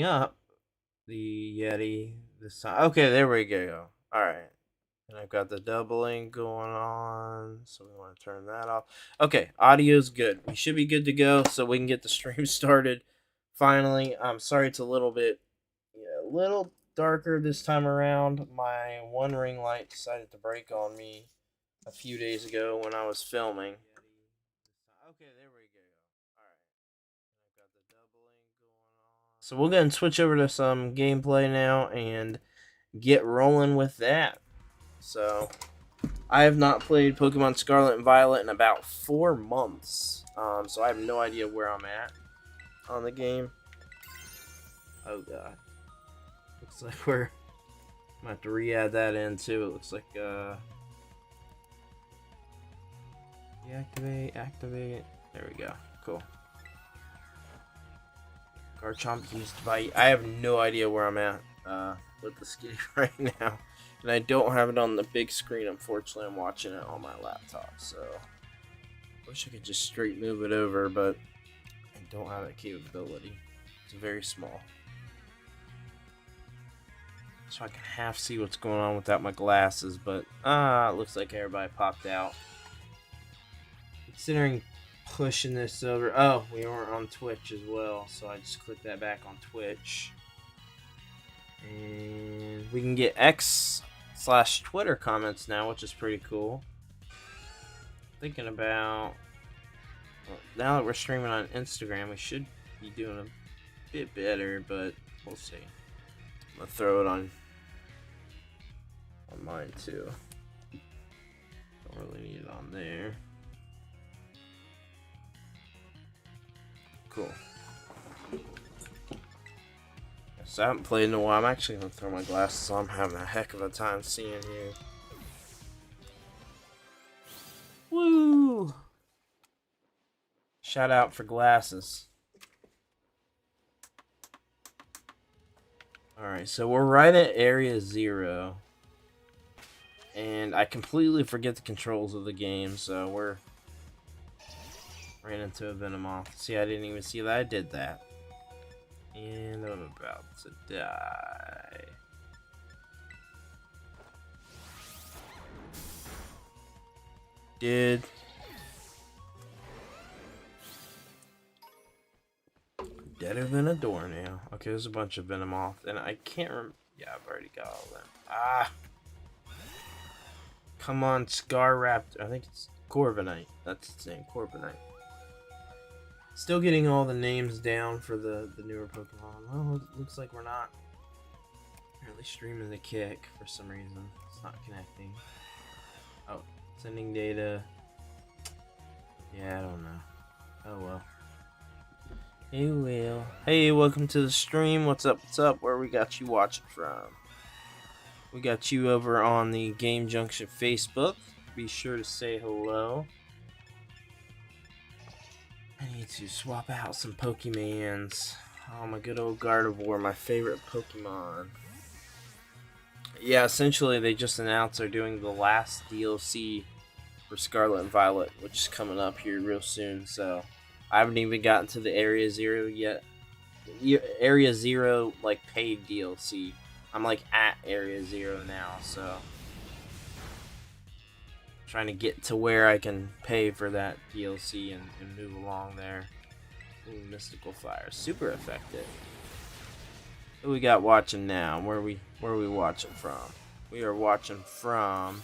up the Yeti this time. Okay, there we go. All right. And I've got the doubling going on, so we want to turn that off. Okay, audio's good. We should be good to go, so we can get the stream started. Finally, I'm sorry it's a little bit, a little darker this time around. My one ring light decided to break on me a few days ago when I was filming. Okay, there we go. All right, I've got the doubling going on. So we'll go and switch over to some gameplay now and get rolling with that. So I have not played Pokemon Scarlet and Violet in about 4 months. So I have no idea where I'm at on the game. Oh god. Looks like we're gonna have to re-add that in too. It looks like deactivate, activate. There we go. Cool. Garchomp used by. I have no idea where I'm at with the skate right now. And I don't have it on the big screen, unfortunately. I'm watching it on my laptop, so wish I could just straight move it over, but I don't have that capability. It's very small. So I can half see what's going on without my glasses, but it looks like everybody popped out. Considering pushing this over. Oh, we weren't on Twitch as well, so I just clicked that back on Twitch. And we can get X/Twitter comments now, which is pretty cool. Thinking about, well, now that we're streaming on Instagram, we should be doing a bit better, but we'll see. I'm gonna throw it on mine too. Don't really need it on there. Cool. So I haven't played in a while. I'm actually gonna throw my glasses on. I'm having a heck of a time seeing here. Woo! Shout out for glasses. Alright, so we're right at Area 0. And I completely forget the controls of the game, so we're... Ran into a Venomoth. See, I didn't even see that I did that. And I'm about to die. Did... Deader than a doornail. Okay, there's a bunch of Venomoth, and I can't remember. Yeah, I've already got all of them. Ah! Come on, Scar Raptor. I think it's Corviknight. That's its name, Corviknight. Still getting all the names down for the newer Pokemon. Well, it looks like we're not really streaming the kick for some reason. It's not connecting. Oh, sending data. Yeah, I don't know. Oh well. Hey, Will. Hey, welcome to the stream. What's up? What's up? Where we got you watching from? We got you over on the Game Junction Facebook. Be sure to say hello. I need to swap out some Pokemons. Oh, my good old Gardevoir, my favorite Pokemon. Yeah, essentially they just announced they're doing the last DLC for Scarlet and Violet, which is coming up here real soon, so I haven't even gotten to the Area 0 yet. Area 0, like, paid DLC. I'm, like, at Area 0 now, so... Trying to get to where I can pay for that DLC and move along there. Ooh, Mystical Fire, super effective. Who we got watching now? Where are we watching from? We are watching from...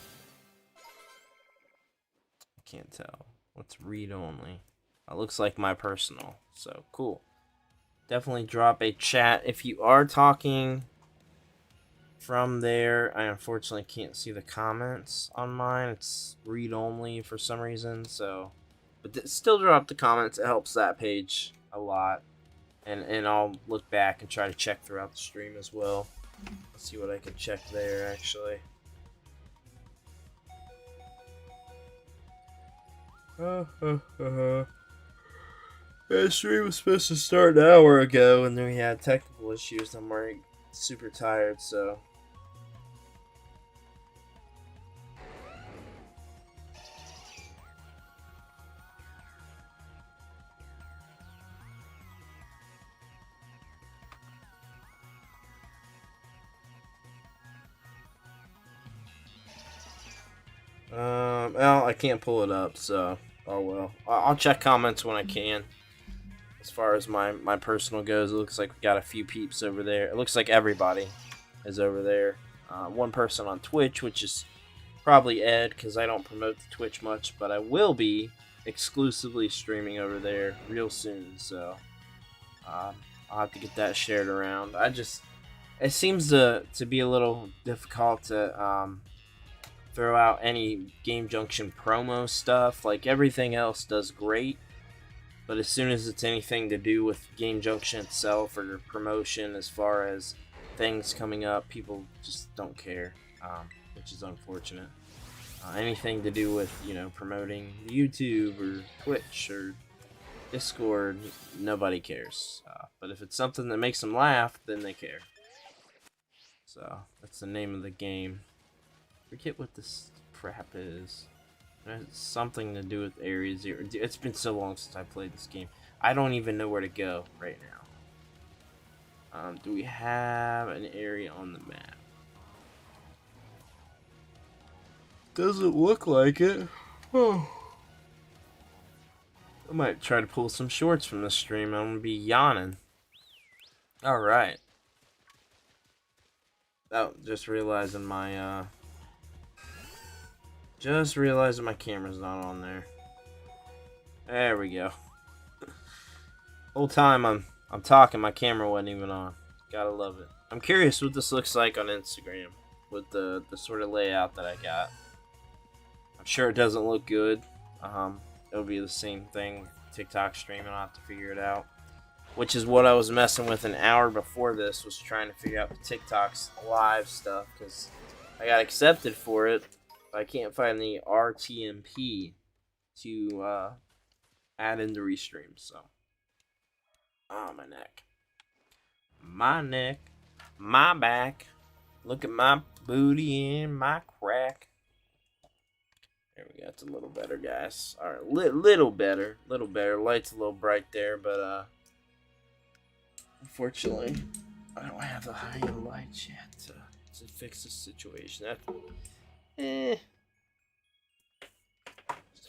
I can't tell. What's read only? It looks like my personal, so cool. Definitely drop a chat if you are talking from there. I unfortunately can't see the comments on mine. It's read only for some reason, so but still drop the comments. It helps that page a lot, and I'll look back and try to check throughout the stream as well. Let's see what I can check there actually. The stream was supposed to start an hour ago, and then we had technical issues. I'm already super tired, so Well, I can't pull it up, so oh well. I'll check comments when I can. As far as my personal goes, it looks like we got a few peeps over there. It looks like everybody is over there. One person on Twitch, which is probably Ed, because I don't promote the Twitch much, but I will be exclusively streaming over there real soon. So I'll have to get that shared around. It seems to be a little difficult to throw out any Game Junction promo stuff. Like everything else does great. But as soon as it's anything to do with Game Junction itself or promotion, as far as things coming up, people just don't care, which is unfortunate. Anything to do with, promoting YouTube or Twitch or Discord, nobody cares. But if it's something that makes them laugh, then they care. So that's the name of the game. Forget what this crap is. It's something to do with areas. It's been so long since I played this game. I don't even know where to go right now. Do we have an area on the map? Doesn't look like it. Oh. I might try to pull some shorts from this stream. I'm gonna be yawning. Alright. Oh, just realizing my camera's not on there. There we go. Whole time I'm talking, my camera wasn't even on. Gotta love it. I'm curious what this looks like on Instagram with the sort of layout that I got. I'm sure it doesn't look good. It'll be the same thing. TikTok streaming, I'll have to figure it out. Which is what I was messing with an hour before this, was trying to figure out the TikTok's live stuff, because I got accepted for it. I can't find the RTMP to add into restream, so. Oh, my neck. My neck. My back. Look at my booty and my crack. There we go. It's a little better, guys. Alright, little better. Little better. Light's a little bright there, but, unfortunately, I don't have the high lights yet to fix this situation. Let's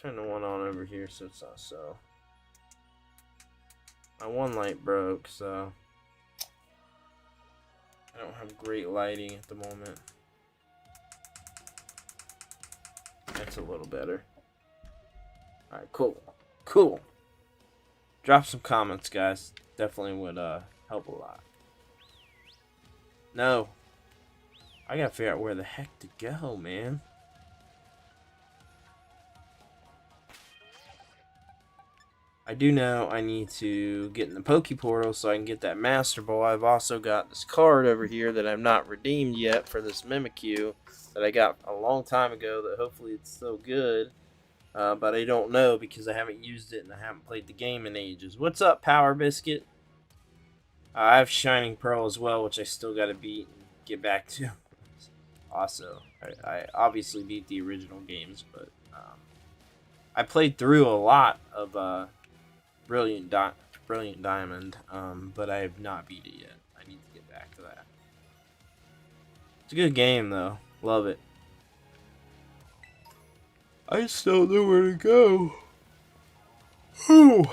turn the one on over here so it's not so. My one light broke, so I don't have great lighting at the moment. That's a little better. Alright, cool. Cool. Drop some comments, guys. Definitely would help a lot. No. I gotta figure out where the heck to go, man. I do know I need to get in the Poke Portal so I can get that Master Ball. I've also got this card over here that I've not redeemed yet for this Mimikyu that I got a long time ago that hopefully it's still good. But I don't know because I haven't used it and I haven't played the game in ages. What's up, Power Biscuit? I have Shining Pearl as well, which I still got to beat and get back to. Also, I obviously beat the original games, but I played through a lot of Brilliant Diamond, but I have not beat it yet. I need to get back to that. It's a good game, though. Love it. I just don't know where to go. Whew.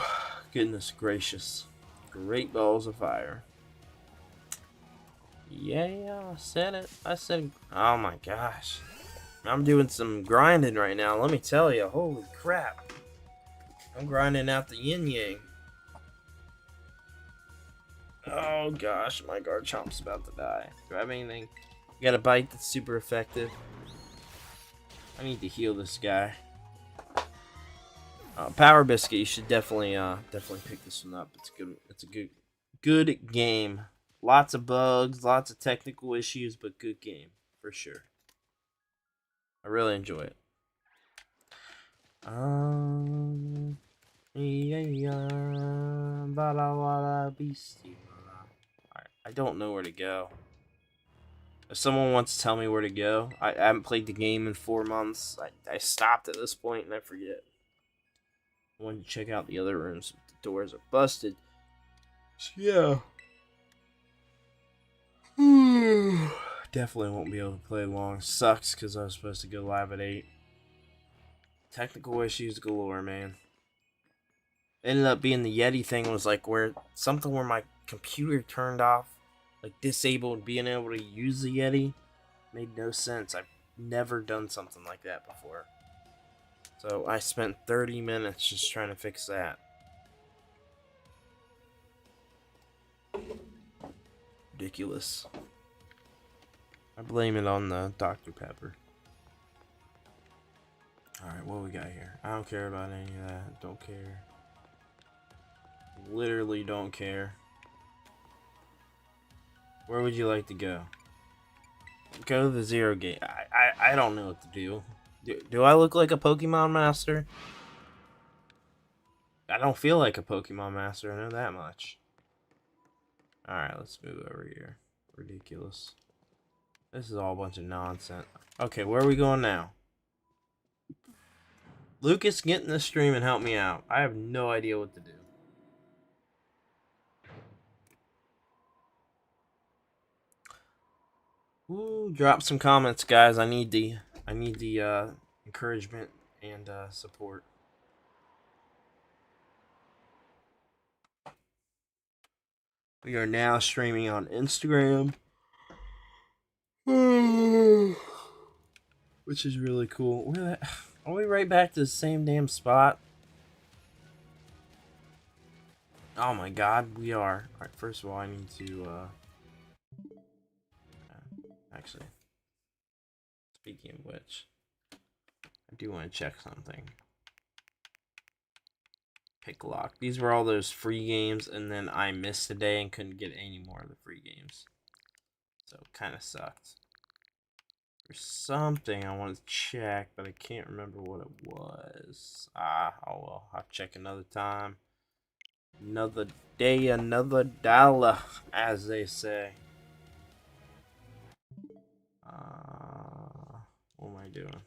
Goodness gracious. Great balls of fire. Yeah, I said it. Oh my gosh. I'm doing some grinding right now. Let me tell you. Holy crap. I'm grinding out the yin-yang. Oh gosh, my Garchomp's about to die. Do I have anything? I got a bite that's super effective. I need to heal this guy. Power Biscuit, you should definitely pick this one up. It's good. It's a good game. Lots of bugs, lots of technical issues, but good game for sure. I really enjoy it. Alright, I don't know where to go. If someone wants to tell me where to go, I haven't played the game in 4 months. I stopped at this point and I forget. I wanted to check out the other rooms. The doors are busted. So, yeah. Definitely won't be able to play long. Sucks because I was supposed to go live at 8. Technical issues galore, man. Ended up being the Yeti thing was like where my computer turned off, like disabled being able to use the Yeti. Made no sense. I've never done something like that before. So I spent 30 minutes just trying to fix that. Ridiculous. I blame it on the Dr. Pepper. Alright, what we got here? I don't care about any of that. Don't care. Literally don't care. Where would you like to go? Go to the Zero Gate. I don't know what to do. Do I look like a Pokemon master? I don't feel like a Pokemon master, I know that much. Alright, let's move over here. Ridiculous. This is all a bunch of nonsense. Okay, where are we going now? Lucas, get in the stream and help me out. I have no idea what to do. Ooh, drop some comments, guys. I need the encouragement and support. We are now streaming on Instagram, which is really cool. Are we right back to the same damn spot? Oh my god, we are. Alright, first of all, I need to, actually, speaking of which, I do want to check something. Pick lock. These were all those free games, and then I missed a day and couldn't get any more of the free games. So, it kind of sucked. There's something I want to check, but I can't remember what it was. Oh well, I'll check another time. Another day, another dollar, as they say. What am I doing?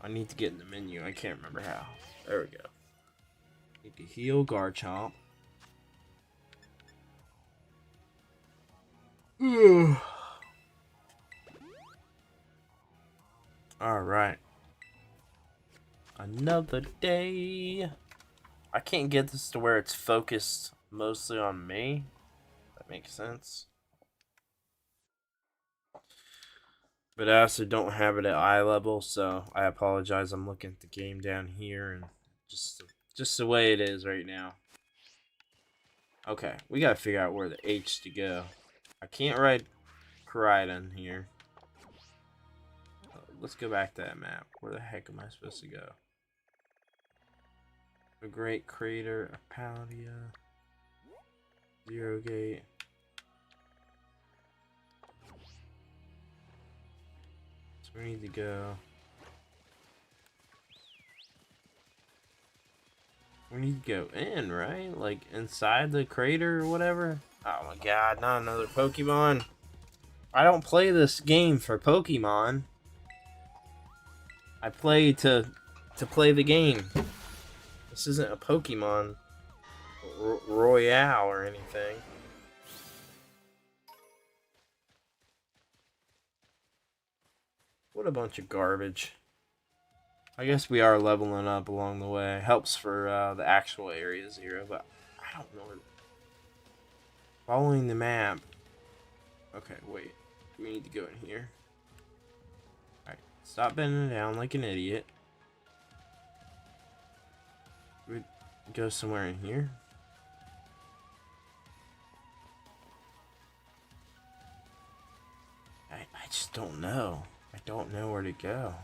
I need to get in the menu. I can't remember how. There we go. Need to heal Garchomp. Alright. Another day. I can't get this to where it's focused mostly on me. That makes sense. But I also don't have it at eye level, so I apologize. I'm looking at the game down here, and just the way it is right now. Okay, we gotta figure out where the H to go. I can't ride Koraidon here. Let's go back to that map. Where the heck am I supposed to go? The Great Crater, Apalia, Zero Gate. So we need to go. We need to go in, right? Like inside the crater or whatever. Oh my god, not another Pokemon. I don't play this game for Pokemon. I play to play the game. This isn't a Pokemon Royale or anything. What a bunch of garbage. I guess we are leveling up along the way. Helps for the actual Area Zero, but I don't know. Following the map. Okay, wait. We need to go in here. Alright, stop bending down like an idiot. We go somewhere in here. I just don't know. I don't know where to go.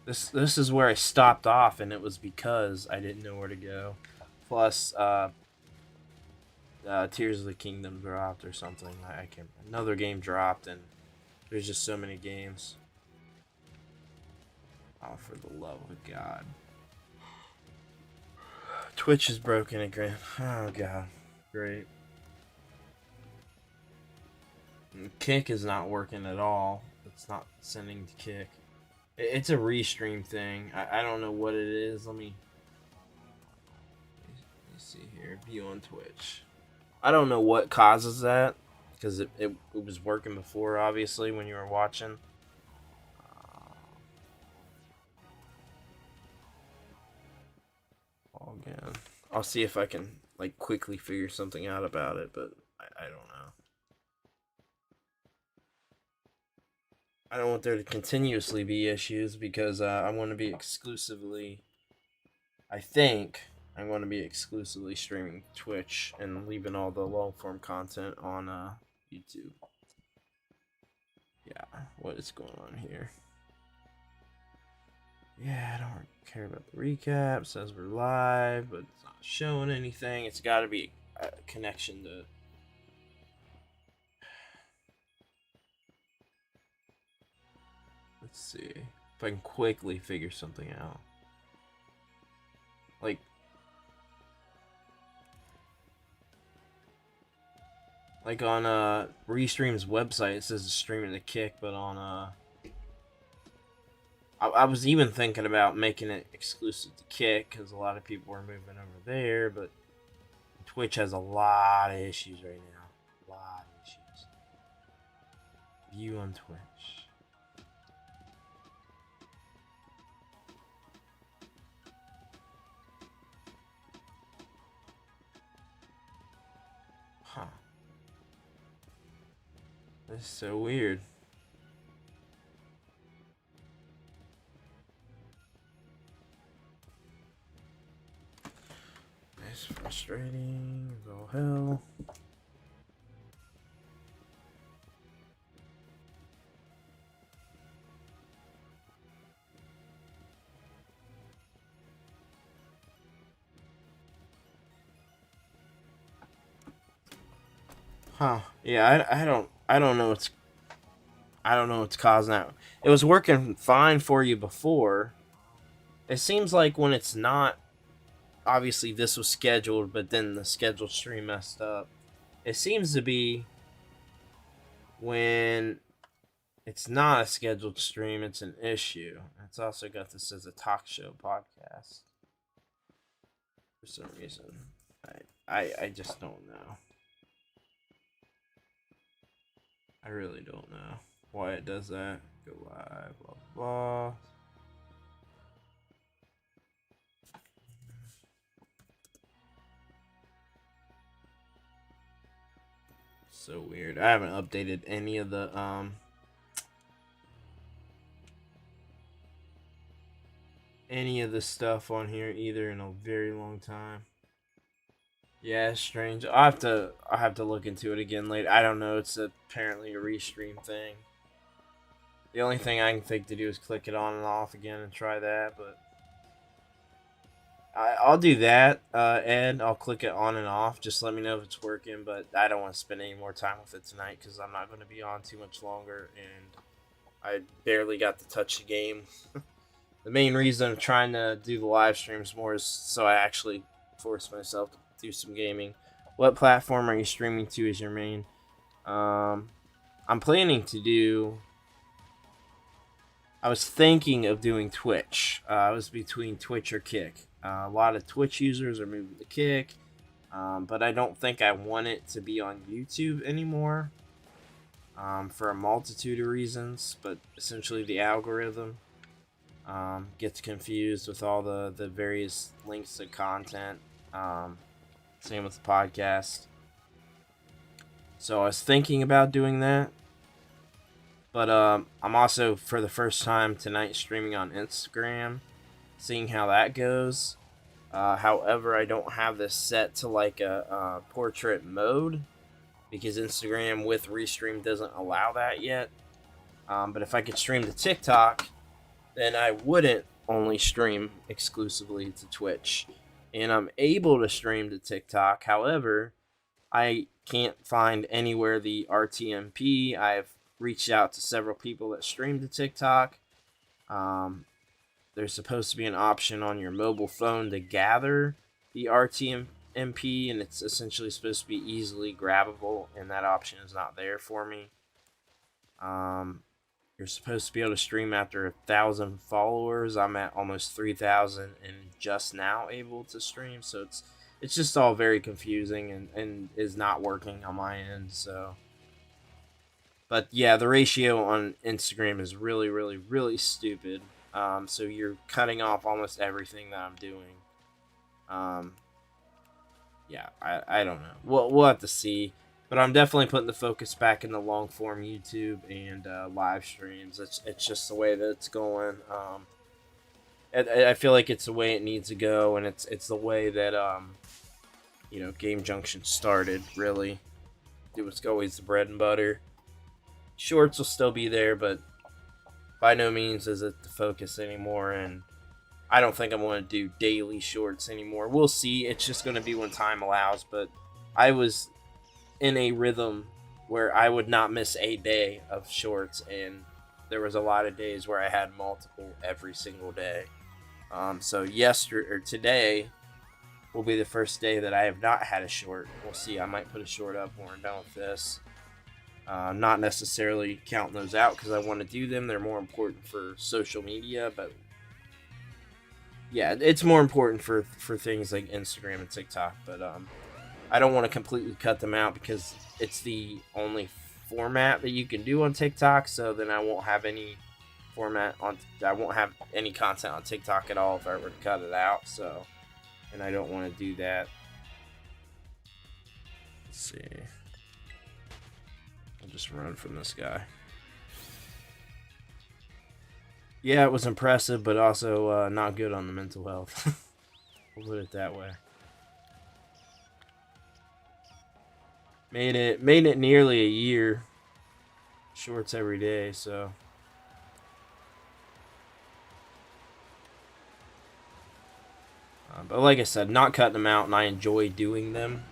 This is where I stopped off, and it was because I didn't know where to go. Plus, Tears of the Kingdom dropped or something. I can another game dropped, and there's just so many games. Oh, for the love of God! Twitch is broken again. Oh God, great. And Kick is not working at all. It's not sending to Kick. It's a restream thing. I don't know what it is. Let me see here. View on Twitch. I don't know what causes that, because it was working before, obviously, when you were watching. I'll see if I can like quickly figure something out about it, but I don't know. I don't want there to continuously be issues because I want to be exclusively. I think I'm going to be exclusively streaming Twitch and leaving all the long form content on YouTube. Yeah, what is going on here? Yeah, I don't care about the recap. It says we're live, but it's not showing anything. It's got to be a connection to. Let's see if I can quickly figure something out. Like on Restream's website, it says it's streaming to Kick, but on I was even thinking about making it exclusive to Kick because a lot of people were moving over there, but Twitch has a lot of issues right now. A lot of issues. View on Twitch. Huh. This is so weird. It's frustrating as all hell. Huh. Yeah, I don't know what's causing that. It was working fine for you before. It seems like when it's not, obviously this was scheduled, but then the scheduled stream messed up. It seems to be when it's not a scheduled stream, it's an issue. It's also got this as a talk show podcast. For some reason. I just don't know. I really don't know why it does that. Go live, blah blah. So weird. I haven't updated any of the stuff on here either in a very long time. Yeah, it's strange. I'll have to look into it again later. I don't know. It's apparently a restream thing. The only thing I can think to do is click it on and off again and try that, but I'll do that, Ed. I'll click it on and off. Just let me know if it's working, but I don't want to spend any more time with it tonight because I'm not going to be on too much longer, and I barely got to touch the game. The main reason I'm trying to do the live streams more is so I actually force myself to do some gaming. What platform are you streaming to as your main? I'm planning to do. I was thinking of doing Twitch. I was between Twitch or Kick. A lot of Twitch users are moving to Kick, but I don't think I want it to be on YouTube anymore for a multitude of reasons. But essentially, the algorithm gets confused with all the various links to content. Same with the podcast. So I was thinking about doing that. But I'm also, for the first time tonight, streaming on Instagram, seeing how that goes. However, I don't have this set to like a portrait mode because Instagram with Restream doesn't allow that yet. But if I could stream to TikTok, then I wouldn't only stream exclusively to Twitch. And I'm able to stream to TikTok. However, I can't find anywhere the RTMP. I've reached out to several people that stream to TikTok. There's supposed to be an option on your mobile phone to gather the RTMP, and it's essentially supposed to be easily grabbable, and that option is not there for me. You're supposed to be able to stream after 1,000 followers. I'm at almost 3,000 and just now able to stream, so it's just all very confusing and is not working on my end. So, but yeah, the ratio on Instagram is really, really, really stupid. So you're cutting off almost everything that I'm doing. yeah, I don't know. We'll have to see. But I'm definitely putting the focus back in the long form YouTube and live streams. It's just the way that it's going. I feel like it's the way it needs to go, and it's the way that Game Junction started. Really, it was always the bread and butter. Shorts will still be there, but by no means is it the focus anymore. And I don't think I'm going to do daily shorts anymore. We'll see. It's just going to be when time allows. But I was in a rhythm where I would not miss a day of shorts, and there was a lot of days where I had multiple every single day. So yesterday or today will be the first day that I have not had a short. We'll see. I might put a short up when we're done with this. Not necessarily counting those out because I want to do them. They're more important for social media, but yeah, it's more important for things like Instagram and TikTok. But I don't want to completely cut them out because it's the only format that you can do on TikTok. So then I won't have any I won't have any content on TikTok at all if I were to cut it out. So, and I don't want to do that. Let's see. I'll just run from this guy. Yeah, it was impressive, but also not good on the mental health. We'll put it that way. Made it nearly a year. Shorts every day, so. But like I said, not cutting them out, and I enjoy doing them.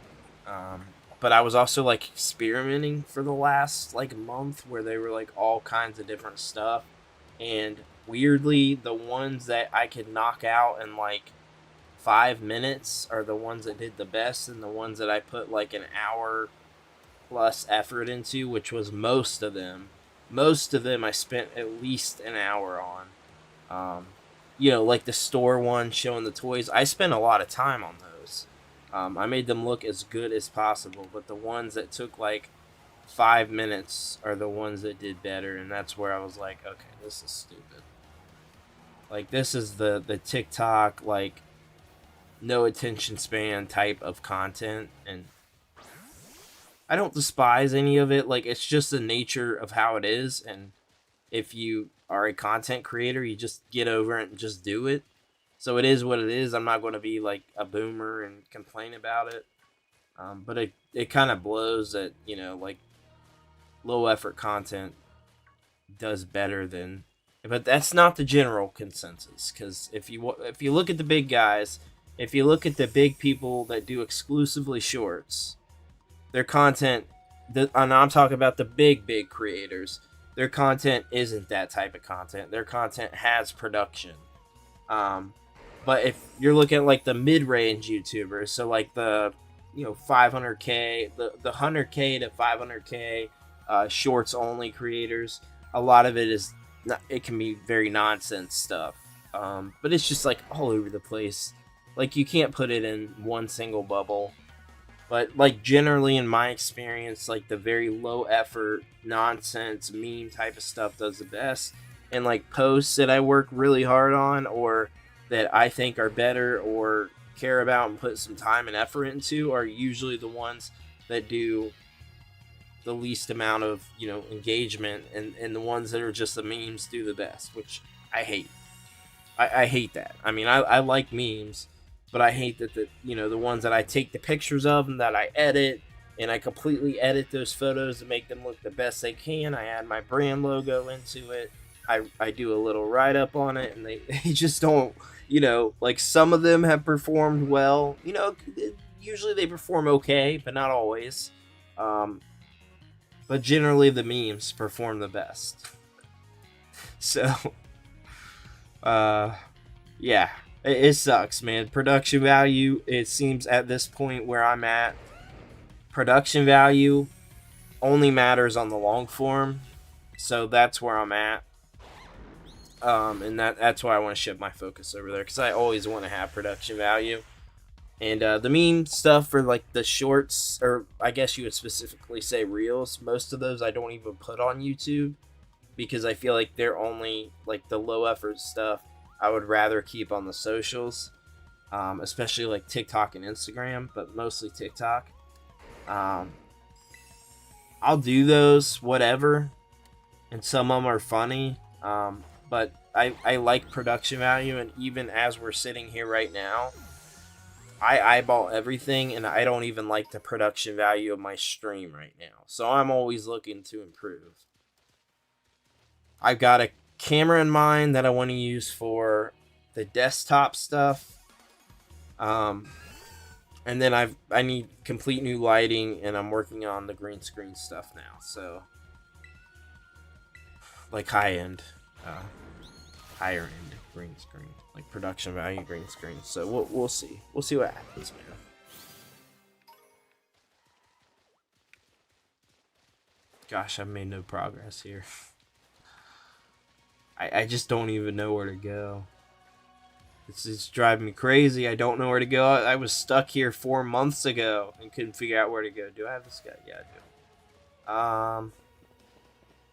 But I was also like experimenting for the last like month where they were like all kinds of different stuff. And weirdly, the ones that I could knock out in like 5 minutes are the ones that did the best, and the ones that I put like an hour plus effort into, which was most of them. Most of them I spent at least an hour on. Like the store one showing the toys. I spent a lot of time on those. I made them look as good as possible, but the ones that took like 5 minutes are the ones that did better, and that's where I was like, okay, this is stupid. Like, this is the TikTok, like, no attention span type of content, and I don't despise any of it. Like, it's just the nature of how it is, and if you are a content creator, you just get over it and just do it. So it is what it is. I'm not going to be like a boomer and complain about it. But it kind of blows that, like low effort content does better than, but that's not the general consensus. Because if you look at the big guys, if you look at the big people that do exclusively shorts, their content, and I'm talking about the big creators, their content isn't that type of content. Their content has production. But if you're looking at like the mid-range YouTubers, so like the 500K, the 100K to 500K shorts only creators, a lot of it is it can be very nonsense stuff. But it's just like all over the place. Like you can't put it in one single bubble. But like generally in my experience, like the very low effort, nonsense, meme type of stuff does the best. And like posts that I work really hard on or that I think are better or care about and put some time and effort into are usually the ones that do the least amount of, engagement, and the ones that are just the memes do the best, which I hate. I hate that. I mean, I like memes, but I hate that the ones that I take the pictures of and that I edit, and I completely edit those photos to make them look the best they can. I add my brand logo into it. I do a little write-up on it, and they just don't, like some of them have performed well. Usually they perform okay, but not always. But generally the memes perform the best. So, yeah, it sucks, man. Production value, it seems at this point where I'm at, production value only matters on the long form. So that's where I'm at. And that's why I want to shift my focus over there, because I always want to have production value. And the meme stuff for like the shorts, or I guess you would specifically say reels, most of those I don't even put on YouTube because I feel like they're only like the low effort stuff I would rather keep on the socials. especially like TikTok and Instagram, but mostly TikTok. Um, I'll do those, whatever, and some of them are funny. But I like production value, and even as we're sitting here right now, I eyeball everything, and I don't even like the production value of my stream right now. So I'm always looking to improve. I've got a camera in mind that I want to use for the desktop stuff. And then I need complete new lighting, and I'm working on the green screen stuff now. So like higher end green screen, like production value green screen. So we'll see what happens, man. Gosh, I've made no progress here. I just don't even know where to go. It's driving me crazy. I don't know where to go. I was stuck here 4 months ago and couldn't figure out where to go. Do I have this guy? Yeah, I do.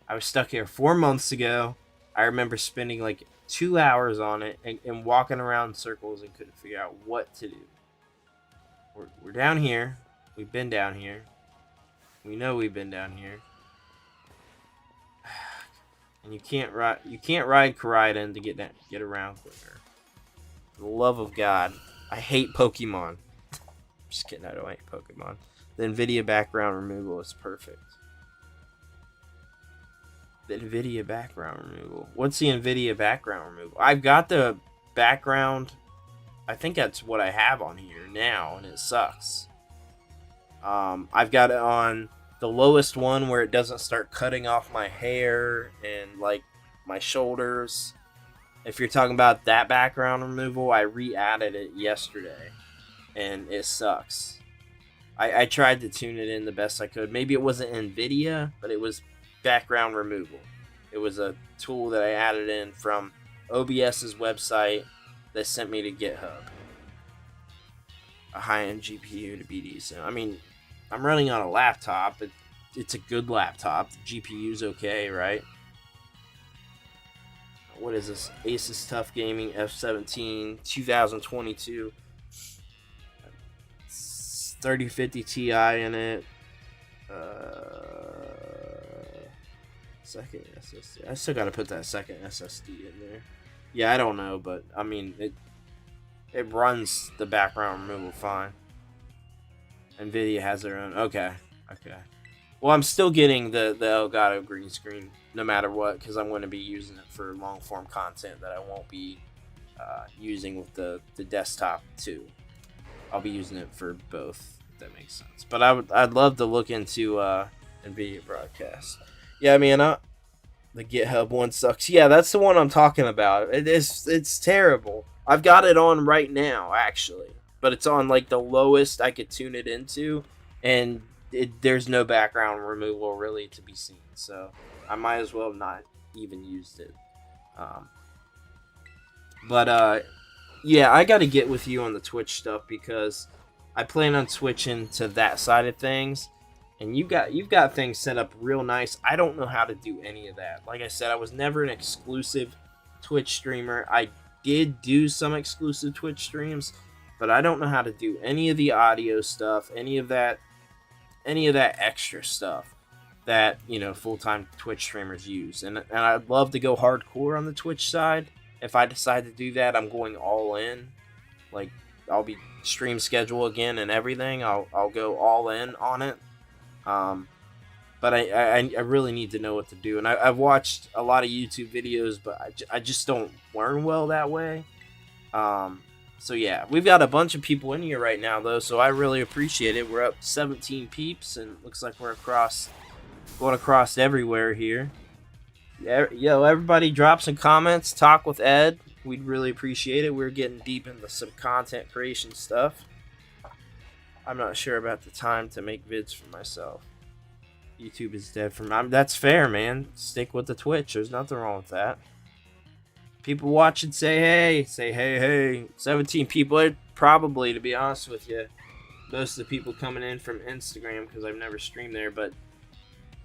I was stuck here 4 months ago. I remember spending like 2 hours on it and walking around in circles and couldn't figure out what to do. We're down here. We've been down here. We know we've been down here. And you can't ride Koraidon to get around quicker. For the love of God, I hate Pokemon. Just kidding, I don't hate Pokemon. The NVIDIA background removal is perfect. The NVIDIA background removal. What's the NVIDIA background removal? I've got the background. I think that's what I have on here now, and it sucks. I've got it on the lowest one where it doesn't start cutting off my hair and like my shoulders. If you're talking about that background removal, I re-added it yesterday and it sucks. I tried to tune it in the best I could. Maybe it wasn't NVIDIA, but it was background removal. It was a tool that I added in from OBS's website that sent me to GitHub. A high-end GPU to be decent. I mean, I'm running on a laptop. It's a good laptop. The GPU's okay, right? What is this? Asus Tough Gaming F17 2022. 3050 Ti in it. Second SSD. I still gotta put that second SSD in there. Yeah, I don't know, but I mean, it runs the background removal fine. NVIDIA has their own. Okay. Well, I'm still getting the Elgato green screen no matter what, because I'm going to be using it for long form content that I won't be using with the desktop too. I'll be using it for both, if that makes sense. But I'd love to look into NVIDIA broadcast. Yeah, I mean, the GitHub one sucks. Yeah, that's the one I'm talking about. It's terrible. I've got it on right now, actually. But it's on like the lowest I could tune it into, and there's no background removal really to be seen. So I might as well not even used it. Yeah, I got to get with you on the Twitch stuff because I plan on switching to that side of things. And you've got things set up real nice. I don't know how to do any of that. Like I said, I was never an exclusive Twitch streamer. I did do some exclusive Twitch streams, but I don't know how to do any of the audio stuff, any of that extra stuff that, you know, full-time Twitch streamers use. And I'd love to go hardcore on the Twitch side. If I decide to do that, I'm going all in. Like, I'll be stream schedule again and everything. I'll go all in on it. But I really need to know what to do. And I've watched a lot of YouTube videos, but I just don't learn well that way. So yeah, we've got a bunch of people in here right now though, so I really appreciate it. We're up 17 peeps, and it looks like we're going across everywhere here. Yo, everybody drop some comments, talk with Ed. We'd really appreciate it. We're getting deep into some content creation stuff. I'm not sure about the time to make vids for myself. YouTube is dead for me. That's fair, man. Stick with the Twitch. There's nothing wrong with that. People watching say hey. 17 people. Probably, to be honest with you, most of the people coming in from Instagram because I've never streamed there. But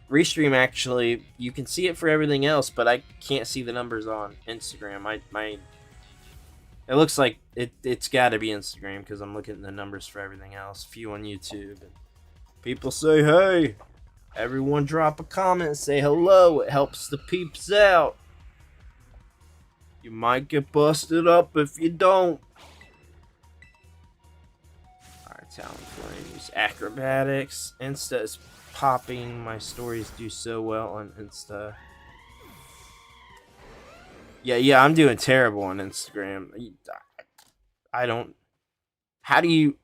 Restream, actually, you can see it for everything else, but I can't see the numbers on Instagram. It looks like it's got to be Instagram because I'm looking at the numbers for everything else. Few on YouTube. And people say, hey, everyone drop a comment, say hello. It helps the peeps out. You might get busted up if you don't. Alright, Talon Flames. Acrobatics. Insta is popping. My stories do so well on Insta. Yeah, I'm doing terrible on Instagram. I don't. How do you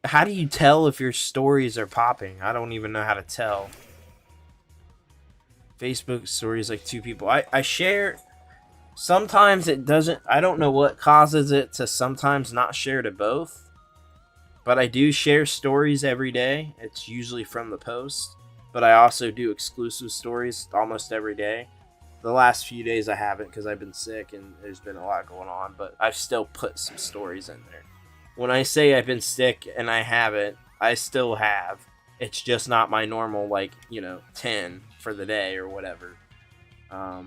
tell if your stories are popping? I don't even know how to tell. Facebook stories like 2 people. I share. Sometimes it doesn't. I don't know what causes it to sometimes not share to both. But I do share stories every day. It's usually from the post. But I also do exclusive stories almost every day. The last few days I haven't because I've been sick and there's been a lot going on. But I've still put some stories in there. When I say I've been sick and I haven't, I still have. It's just not my normal, 10 for the day or whatever. I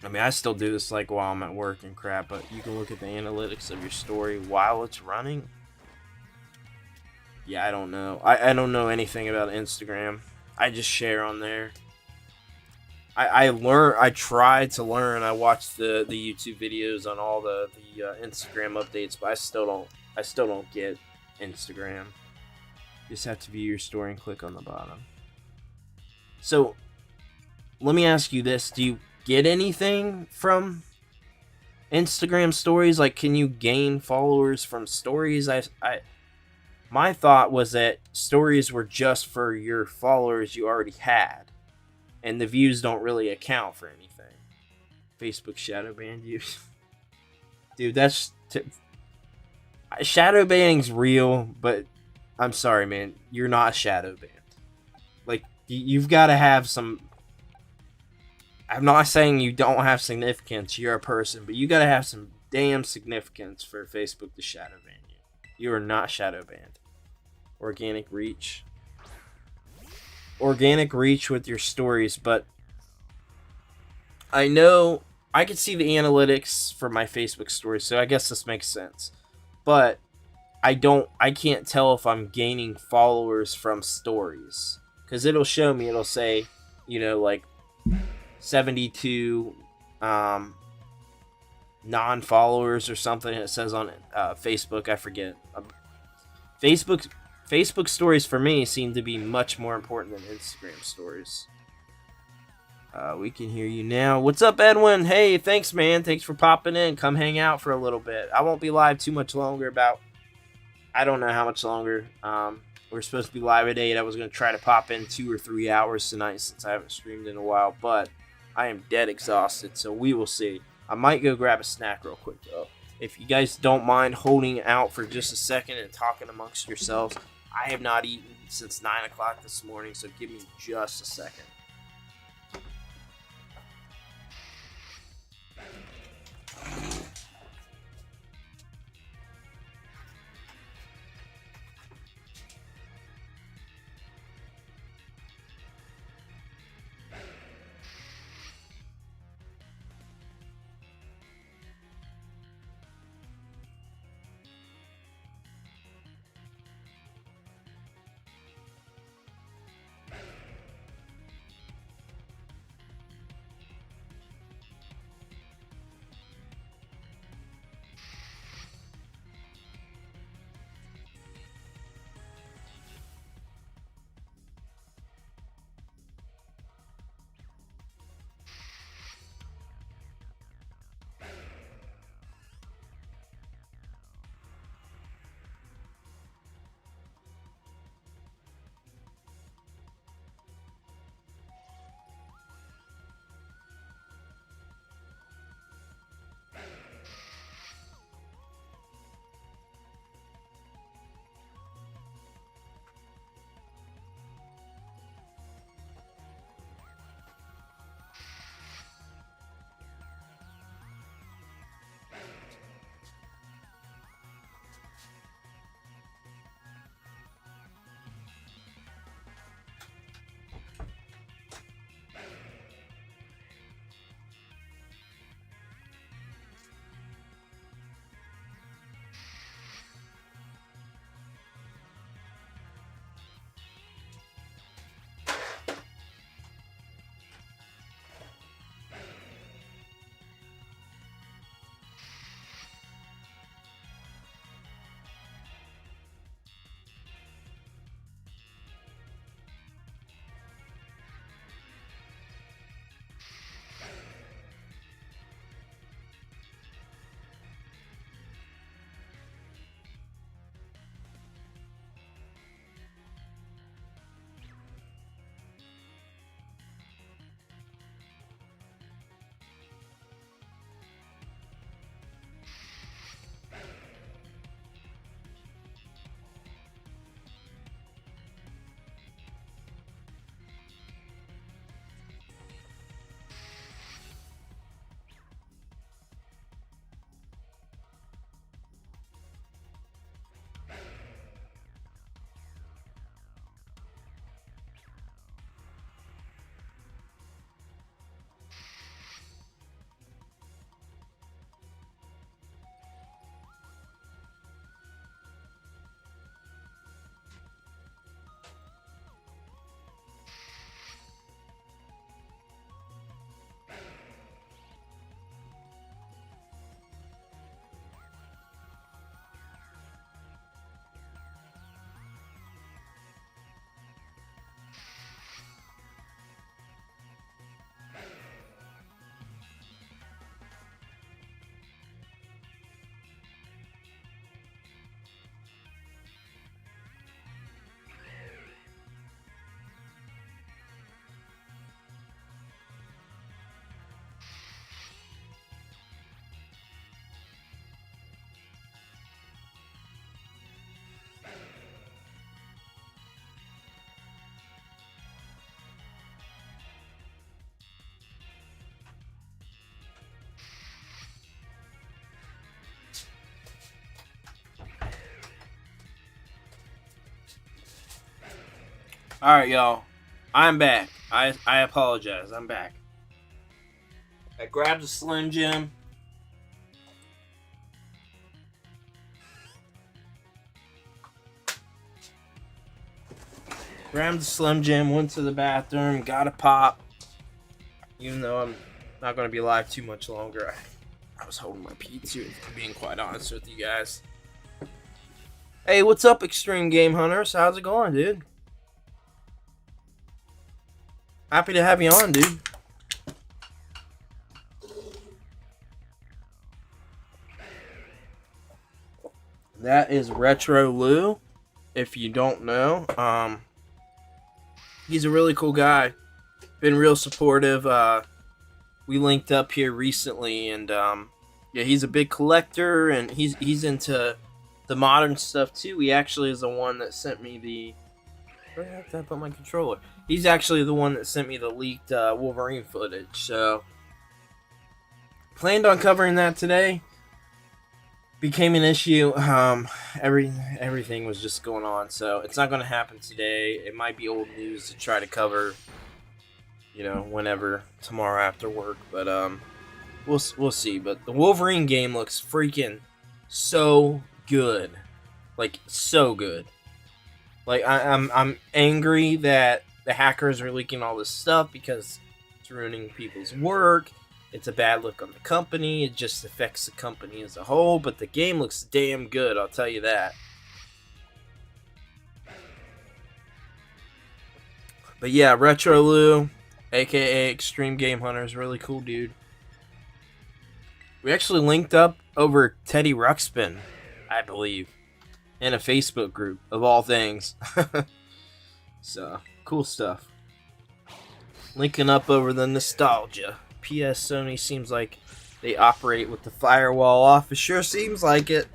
mean, I still do this while I'm at work and crap, but you can look at the analytics of your story while it's running. Yeah, I don't know. I don't know anything about Instagram. I just share on there. I try to learn. I watch the YouTube videos on all the Instagram updates, but I still don't get Instagram. You just have to view your story and click on the bottom. So, let me ask you this: do you get anything from Instagram stories? Like, can you gain followers from stories? My thought was that stories were just for your followers you already had. And the views don't really account for anything. Facebook shadow banned you. Dude, shadow banning's real, but I'm sorry, man. You're not shadow banned. You've got to have some... I'm not saying you don't have significance. You're a person, but you got to have some damn significance for Facebook to shadow ban you. You are not shadow banned. Organic reach. Organic reach with your stories, but I know I can see the analytics for my Facebook stories, so I guess this makes sense. But I can't tell if I'm gaining followers from stories, because it'll show me, it'll say, 72 non-followers or something. It says on Facebook, I forget. Facebook stories for me seem to be much more important than Instagram stories. We can hear you now. What's up, Edwin? Hey, thanks, man. Thanks for popping in. Come hang out for a little bit. I won't be live too much longer. I don't know how much longer. We're supposed to be live at 8. I was going to try to pop in 2 or 3 hours tonight since I haven't streamed in a while, but I am dead exhausted, so we will see. I might go grab a snack real quick, though. If you guys don't mind holding out for just a second and talking amongst yourselves, I have not eaten since 9 o'clock this morning, so give me just a second. Alright, y'all. I'm back. I apologize. I'm back. I grabbed a Slim Jim. Grabbed the Slim Jim, went to the bathroom, got a pop. Even though I'm not going to be live too much longer, I was holding my pee too, being quite honest with you guys. Hey, what's up, Extreme Game Hunters? How's it going, dude? Happy to have you on, dude. That is Retro Lou. If you don't know, he's a really cool guy. Been real supportive. We linked up here recently, and yeah, he's a big collector, and he's into the modern stuff too. He actually is the one that sent me the. Where the heck did I put my controller? He's actually the one that sent me the leaked Wolverine footage. So planned on covering that today. Became an issue. Everything was just going on, so it's not going to happen today. It might be old news to try to cover, you know, whenever tomorrow after work. But we'll see. But the Wolverine game looks freaking so good, like so good. Like I'm angry that the hackers are leaking all this stuff because it's ruining people's work. It's a bad look on the company. It just affects the company as a whole. But the game looks damn good, I'll tell you that. But yeah, Retro Lou, aka Extreme Game Hunters, really cool dude. We actually linked up over Teddy Ruxpin, I believe, in a Facebook group, of all things. So, cool stuff. Linking up over the nostalgia. PS Sony seems like they operate with the firewall off. It sure seems like it.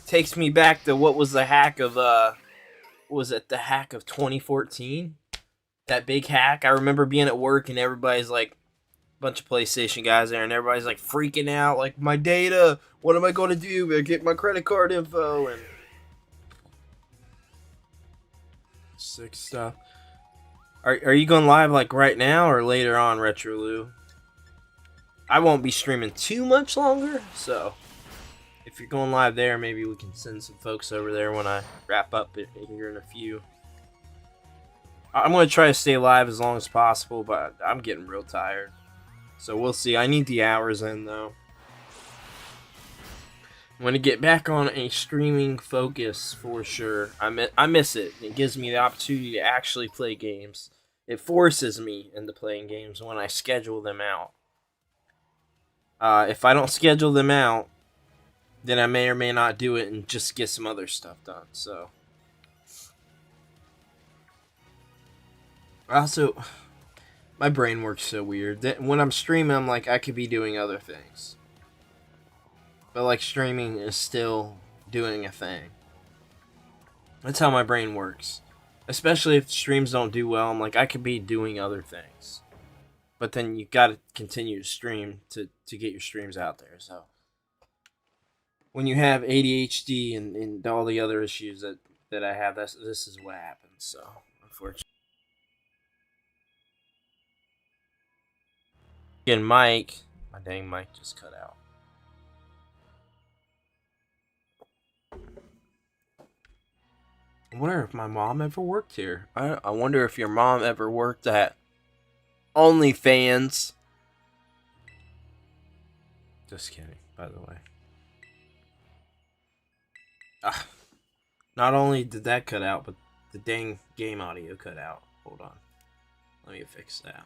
Takes me back to what was the hack of was it the hack of 2014? That big hack. I remember being at work and everybody's like, a bunch of PlayStation guys there, and everybody's like freaking out, like, my data, what am I going to do? I get my credit card info and sick stuff. Are you going live like right now or later on, Retro Lou? I won't be streaming too much longer, so if you're going live there, maybe we can send some folks over there when I wrap up here in a few. I'm going to try to stay live as long as possible, but I'm getting real tired. So we'll see. I need the hours in, though. I'm going to get back on a streaming focus for sure. I miss it. It gives me the opportunity to actually play games. It forces me into playing games when I schedule them out. If I don't schedule them out, then I may or may not do it and just get some other stuff done. So, also, my brain works so weird that when I'm streaming, I'm like, I could be doing other things. But, like, streaming is still doing a thing. That's how my brain works. Especially if streams don't do well, I'm like, I could be doing other things. But then you gotta continue to stream to get your streams out there. So when you have ADHD and all the other issues that I have, this is what happens. So unfortunately, again, Mike, my dang mic just cut out. I wonder if my mom ever worked here. I wonder if your mom ever worked at OnlyFans. Just kidding, by the way. Not only did that cut out, but the dang game audio cut out. Hold on. Let me fix that.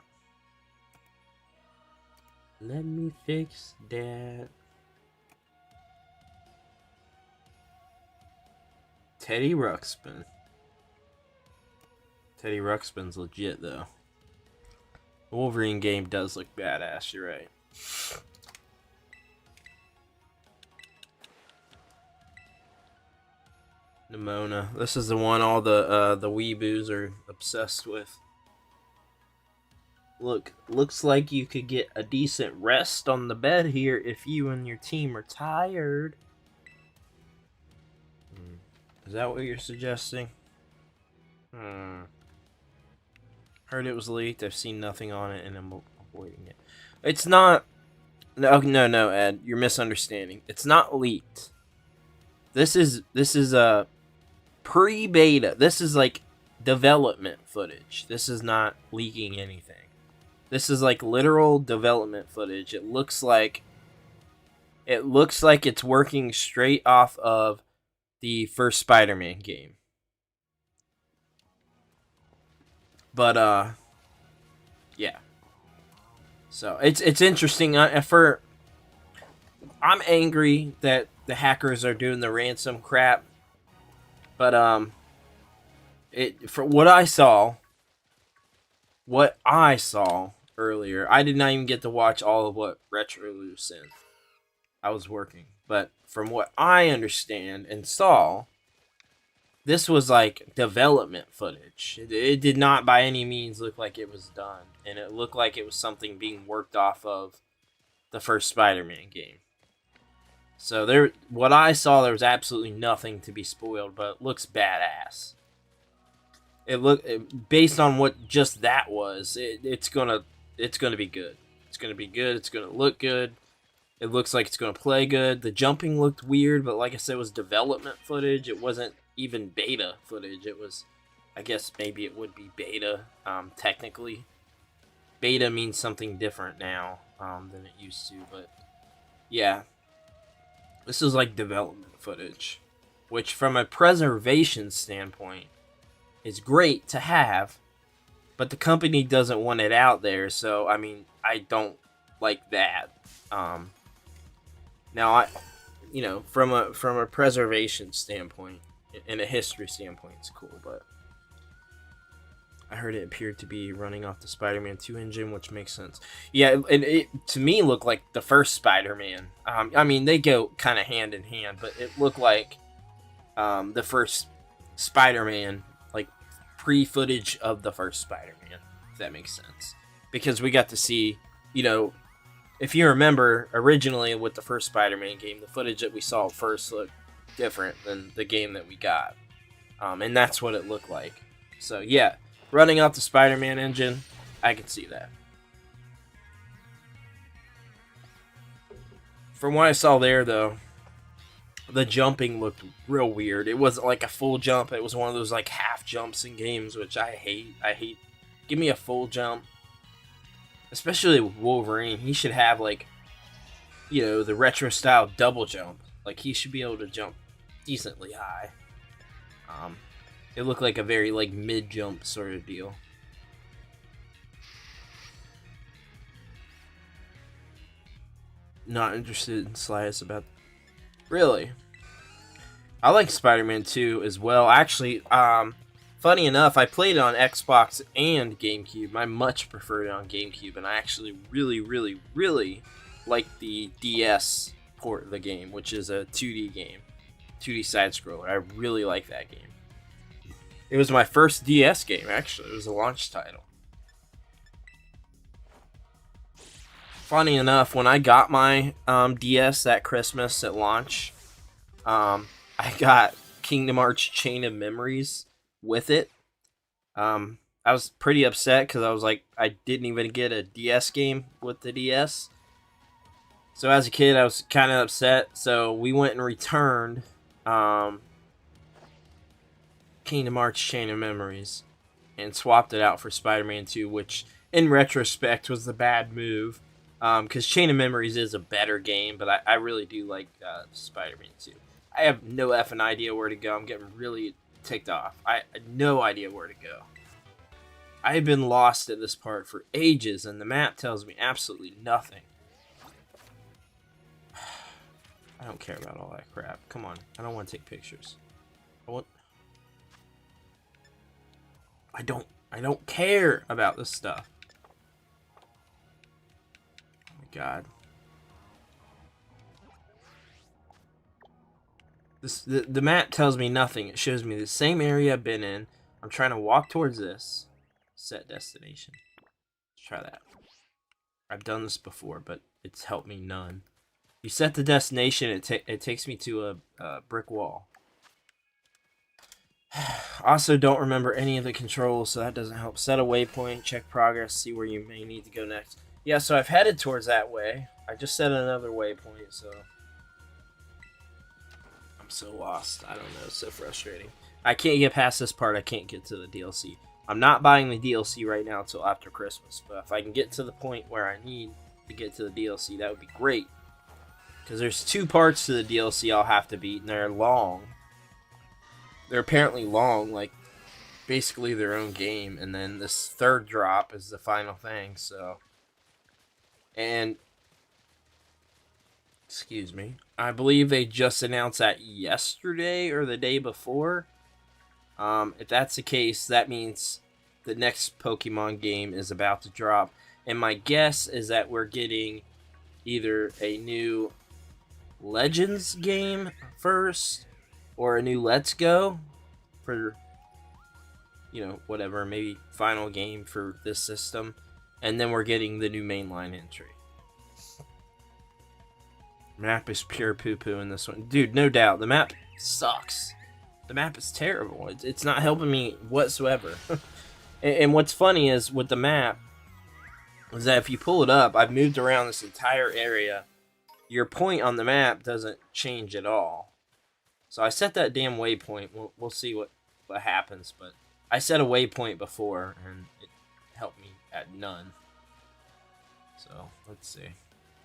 Let me fix that. Teddy Ruxpin. Teddy Ruxpin's legit, though. The Wolverine game does look badass, you're right. Nimona. This is the one all the weeboos are obsessed with. Looks like you could get a decent rest on the bed here if you and your team are tired. Is that what you're suggesting? Heard it was leaked. I've seen nothing on it, and I'm avoiding it. It's not. No, Ed. You're misunderstanding. It's not leaked. This is a pre-beta. This is like development footage. This is not leaking anything. This is like literal development footage. It looks like it's working straight off of the first Spider-Man game. But yeah. So it's interesting. I'm angry that the hackers are doing the ransom crap, but for what I saw earlier, I did not even get to watch all of what Retrolu sent. I was working, but from what I understand and saw, this was like development footage. It did not by any means look like it was done, and it looked like it was something being worked off of the first Spider-Man game. So what I saw, there was absolutely nothing to be spoiled, but it looks badass. Based on what just that was, it's gonna be good. It's gonna be good. It's gonna look good. It looks like it's gonna play good. The jumping looked weird, but like I said, it was development footage. It wasn't even beta footage. It was, I guess maybe it would be beta. Technically, beta means something different now than it used to. But yeah, this is like development footage, which from a preservation standpoint is great to have, but the company doesn't want it out there. So I mean, I don't like that. Now from a preservation standpoint and a history standpoint, it's cool, but I heard it appeared to be running off the Spider-Man 2 engine, which makes sense. Yeah, it to me looked like the first Spider-Man. I mean, they go kind of hand in hand, but it looked like the first Spider-Man, like pre-footage of the first Spider-Man, if that makes sense. Because we got to see, if you remember, originally with the first Spider-Man game, the footage that we saw first looked different than the game that we got. And that's what it looked like. So, yeah, running off the Spider-Man engine, I can see that. From what I saw there, though, the jumping looked real weird. It wasn't like a full jump. It was one of those, like, half jumps in games, which I hate. Give me a full jump. Especially with Wolverine, he should have, like, the retro style double jump. Like, he should be able to jump decently high. It looked like a very, like, mid jump sort of deal. Not interested in slides about. Really? I like Spider-Man 2 as well. Actually, funny enough, I played it on Xbox and GameCube. I much preferred it on GameCube, and I actually really, really, really like the DS port of the game, which is a 2D game, 2D side-scroller. I really like that game. It was my first DS game, actually. It was a launch title. Funny enough, when I got my DS that Christmas at launch, I got Kingdom Hearts Chain of Memories with it. I was pretty upset because I was like, I didn't even get a DS game with the DS. So as a kid, I was kind of upset. So we went and returned Kingdom Hearts Chain of Memories and swapped it out for Spider-Man 2, which in retrospect was the bad move. Because Chain of Memories is a better game, but I really do like Spider-Man 2. I have no effing idea where to go. I'm getting really ticked off. I had no idea where to go. I have been lost at this part for ages, and the map tells me absolutely nothing. I don't care about all that crap. Come on. I don't want to take pictures. I don't care about this stuff. Oh my god. The map tells me nothing. It shows me the same area I've been in. I'm trying to walk towards this. Set destination. Let's try that. I've done this before, but it's helped me none. You set the destination, it takes me to a brick wall. Also, don't remember any of the controls, so that doesn't help. Set a waypoint, check progress, see where you may need to go next. Yeah, so I've headed towards that way. I just set another waypoint, so I'm so lost. I don't know. It's so frustrating. I can't get past this part. I can't get to the DLC. I'm not buying the DLC right now until after Christmas, but if I can get to the point where I need to get to the DLC, that would be great. Because there's 2 parts to the DLC I'll have to beat, and they're long. They're apparently long, like basically their own game, and then this 3rd drop is the final thing. So, and excuse me, I believe they just announced that yesterday or the day before. If that's the case, that means the next Pokemon game is about to drop, and my guess is that we're getting either a new Legends game first or a new Let's Go for, you know, whatever, maybe final game for this system, and then we're getting the new mainline entry. Map is pure poo-poo in this one. Dude, no doubt. The map sucks. The map is terrible. It's not helping me whatsoever. And what's funny is with the map is that if you pull it up, I've moved around this entire area. Your point on the map doesn't change at all. So I set that damn waypoint. We'll see what happens. But I set a waypoint before, and it helped me at none. So, let's see.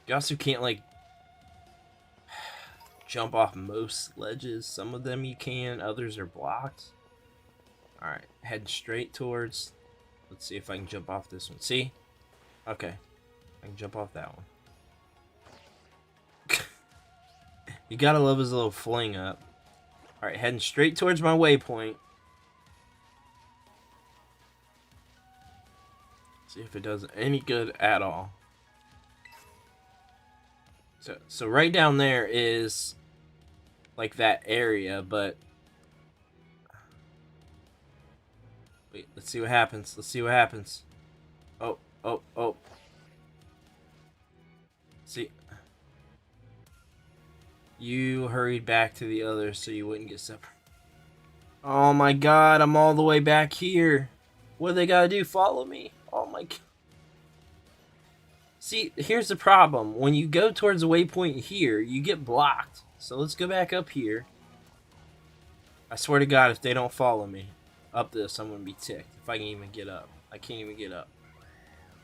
You also can't, like, jump off most ledges. Some of them you can, others are blocked. Alright, heading straight towards... Let's see if I can jump off this one. See? Okay. I can jump off that one. You gotta love his little fling up. Alright, heading straight towards my waypoint. See if it does any good at all. So right down there is like that area, but wait, let's see what happens. Let's see what happens. Oh. See. You hurried back to the others so you wouldn't get separated. Oh my god, I'm all the way back here. What do they gotta do? Follow me? Oh my god. See, here's the problem. When you go towards the waypoint here, you get blocked. So let's go back up here. I swear to god, if they don't follow me up this, I'm gonna be ticked. If I can even get up. I can't even get up.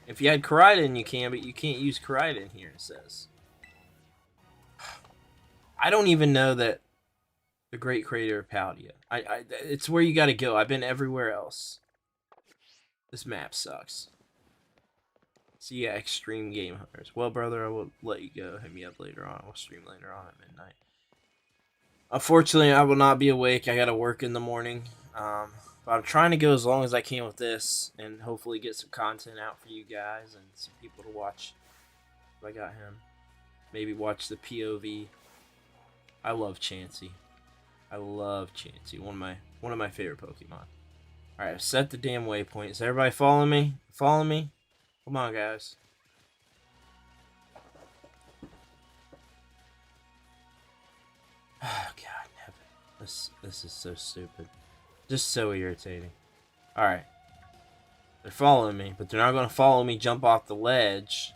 If you had Koraidon, you can, but you can't use Koraidon here, it says. I don't even know that the Great Crater of Paldea. It's where you gotta go. I've been everywhere else. This map sucks. So yeah, Extreme Game Hunters. Well, brother, I will let you go. Hit me up later on. We'll stream later on at midnight. Unfortunately, I will not be awake. I gotta work in the morning. But I'm trying to go as long as I can with this, and hopefully get some content out for you guys and some people to watch. If I got him, maybe watch the POV. I love Chansey. I love Chansey. One of my favorite Pokemon. All right, I've set the damn waypoint. Is everybody following me? Following me? Come on, guys. Oh god, heaven. This is so stupid. Just so irritating. Alright. They're following me, but they're not going to follow me jump off the ledge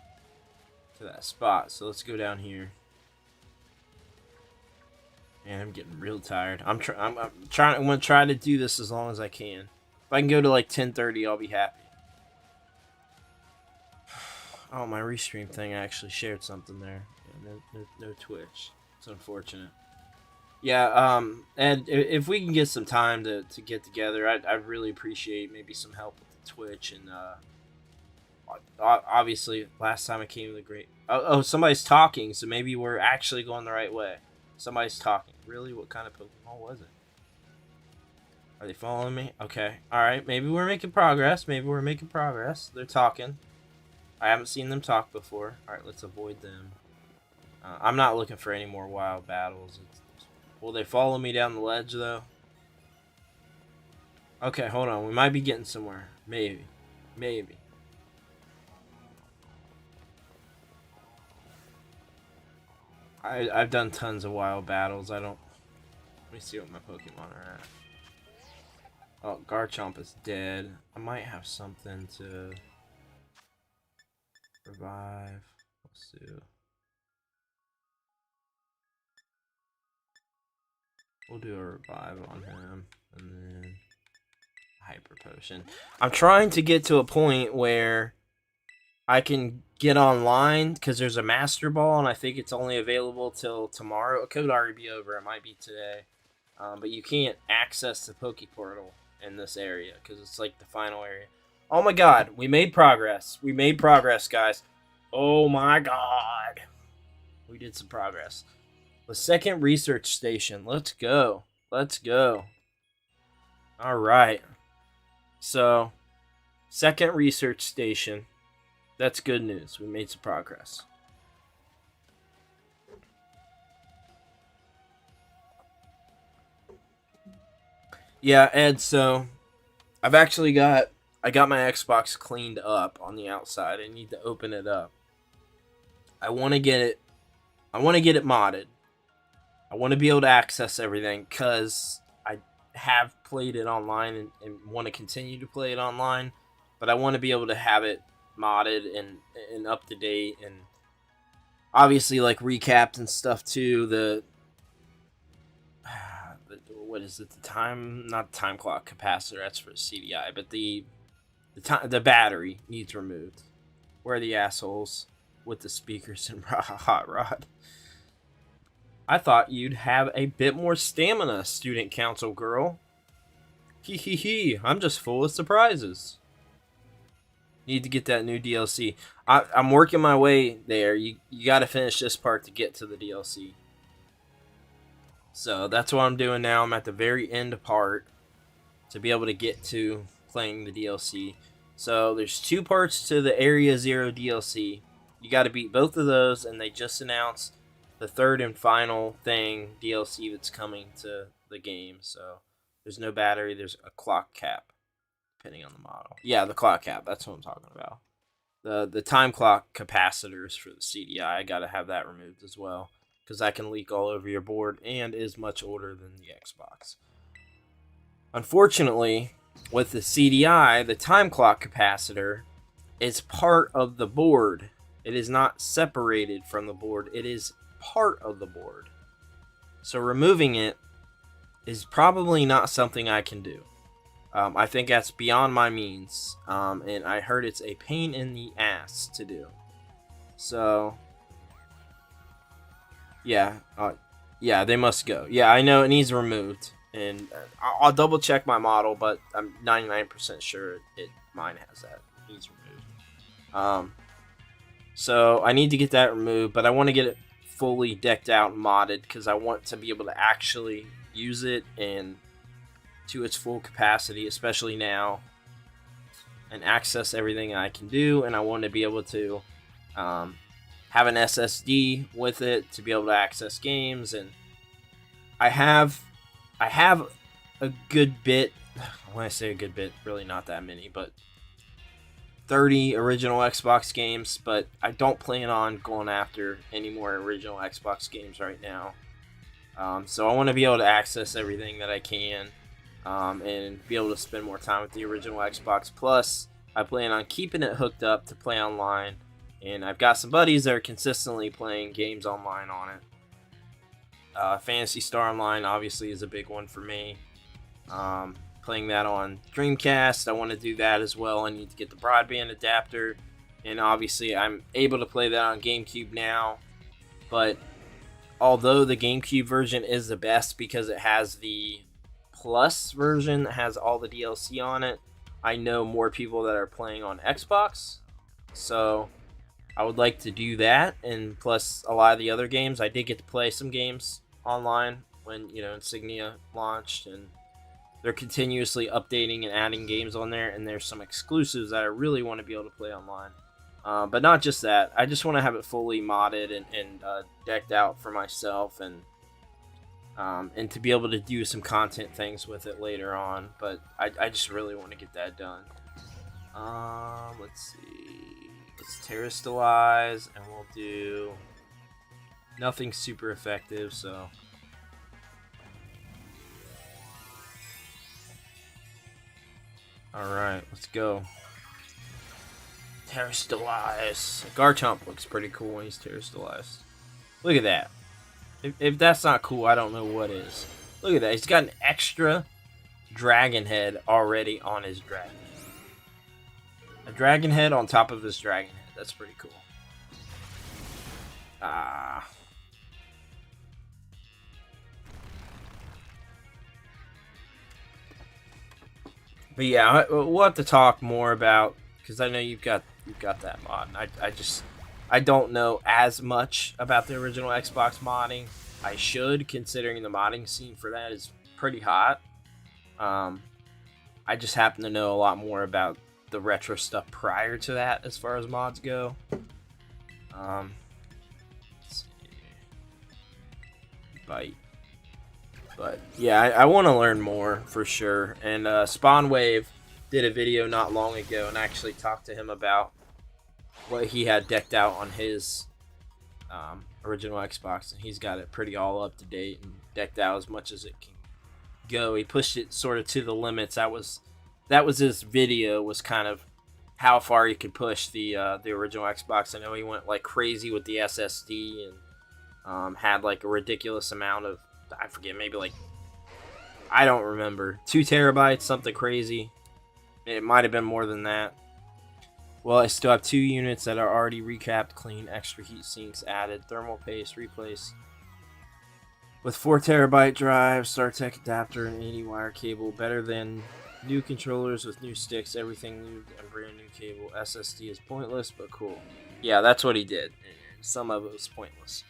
to that spot. So let's go down here. Man, I'm getting real tired. I'm going to try to do this as long as I can. If I can go to like 10:30, I'll be happy. Oh, my restream thing, I actually shared something there. Yeah, no Twitch. It's unfortunate. Yeah, and if we can get some time to get together, I'd really appreciate maybe some help with the Twitch. And obviously, last time I came to the great... Oh, somebody's talking, so maybe we're actually going the right way. Somebody's talking. Really? What kind of Pokemon was it? Are they following me? Okay. Alright, maybe we're making progress. They're talking. I haven't seen them talk before. Alright, let's avoid them. I'm not looking for any more wild battles. Will they follow me down the ledge, though? Okay, hold on. We might be getting somewhere. Maybe. I've done tons of wild battles. Let me see what my Pokemon are at. Oh, Garchomp is dead. I might have something to revive. Let's do. We'll do a revive on him, and then hyper potion. I'm trying to get to a point where I can get online because there's a master ball, and I think it's only available till tomorrow. It could already be over. It might be today, but you can't access the Poke Portal in this area because it's like the final area. Oh my God, we made progress. We made progress, guys. Oh my God, we did some progress. The second research station. Let's go. Let's go. All right. So, second research station. That's good news. We made some progress. Yeah, Ed, so I got my Xbox cleaned up on the outside. I need to open it up. I want to get it modded. I want to be able to access everything because I have played it online and want to continue to play it online, but I want to be able to have it modded and up to date, and obviously like recapped and stuff too. The what is it? The time, not the time clock capacitor. That's for CDI, but the battery needs removed. Where are the assholes with the speakers and hot rod? I thought you'd have a bit more stamina, student council girl. Hee hee hee, I'm just full of surprises. Need to get that new DLC. I'm working my way there. You got to finish this part to get to the DLC. So that's what I'm doing now. I'm at the very end part to be able to get to playing the DLC. So there's 2 parts to the Area Zero DLC. You got to beat both of those, and they just announced the third and final thing DLC that's coming to the game. So there's no battery. There's a clock cap, depending on the model. Yeah, the clock cap. That's what I'm talking about. The time clock capacitors for the CDI. I got to have that removed as well because that can leak all over your board and is much older than the Xbox. Unfortunately, with the CDI, the time clock capacitor is part of the board. It is not separated from the board. It is part of the board. So removing it is probably not something I can do. I think that's beyond my means, and I heard it's a pain in the ass to do. So, yeah, they must go. Yeah, I know it needs removed, and I'll double check my model, but I'm 99% sure mine has that. It needs removed. So I need to get that removed, but I want to get it fully decked out and modded because I want to be able to actually use it and to its full capacity, especially now, and access everything I can do. And I want to be able to have an SSD with it to be able to access games. And I have a good bit. When I say a good bit, really not that many, but 30 original Xbox games, but I don't plan on going after any more original Xbox games right now. So I want to be able to access everything that I can, and be able to spend more time with the original Xbox. Plus, I plan on keeping it hooked up to play online, and I've got some buddies that are consistently playing games online on it. Phantasy Star Online obviously is a big one for me. Playing that on Dreamcast, I want to do that as well. I need to get the broadband adapter, and obviously I'm able to play that on GameCube now, but although the GameCube version is the best because it has the Plus version that has all the DLC on it, I know more people that are playing on Xbox, so I would like to do that. And plus a lot of the other games, I did get to play some games online when Insignia launched, and they're continuously updating and adding games on there, and there's some exclusives that I really want to be able to play online. But not just that, I just want to have it fully modded and decked out for myself, and to be able to do some content things with it later on. But I just really want to get that done. Let's see. Let's terrestrialize, and we'll do nothing super effective, so Alright, let's go. Terrastalize. Garchomp looks pretty cool when he's Terrastalized. Look at that. If that's not cool, I don't know what is. Look at that. He's got an extra dragon head already on his dragon. A dragon head on top of his dragon head. That's pretty cool. Ah. But yeah, we'll have to talk more about, because I know you've got that mod. I don't know as much about the original Xbox modding. I should, considering the modding scene for that is pretty hot. I just happen to know a lot more about the retro stuff prior to that, as far as mods go. Let's see. Bite. But yeah, I want to learn more for sure. And Spawnwave did a video not long ago and actually talked to him about what he had decked out on his original Xbox, and he's got it pretty all up to date and decked out as much as it can go. He pushed it sort of to the limits. That was his video, was kind of how far he could push the original Xbox. I know he went like crazy with the SSD and had like a ridiculous amount of, I forget, maybe like, I don't remember, 2 terabytes, something crazy. It might have been more than that. Well, I still have 2 units that are already recapped, clean, extra heat sinks added, thermal paste replaced with 4 terabyte drive, StarTech adapter, and 80 wire cable. Better than new controllers with new sticks, everything new and brand new cable. SSD is pointless, but cool. Yeah, that's what he did. Some of it was pointless.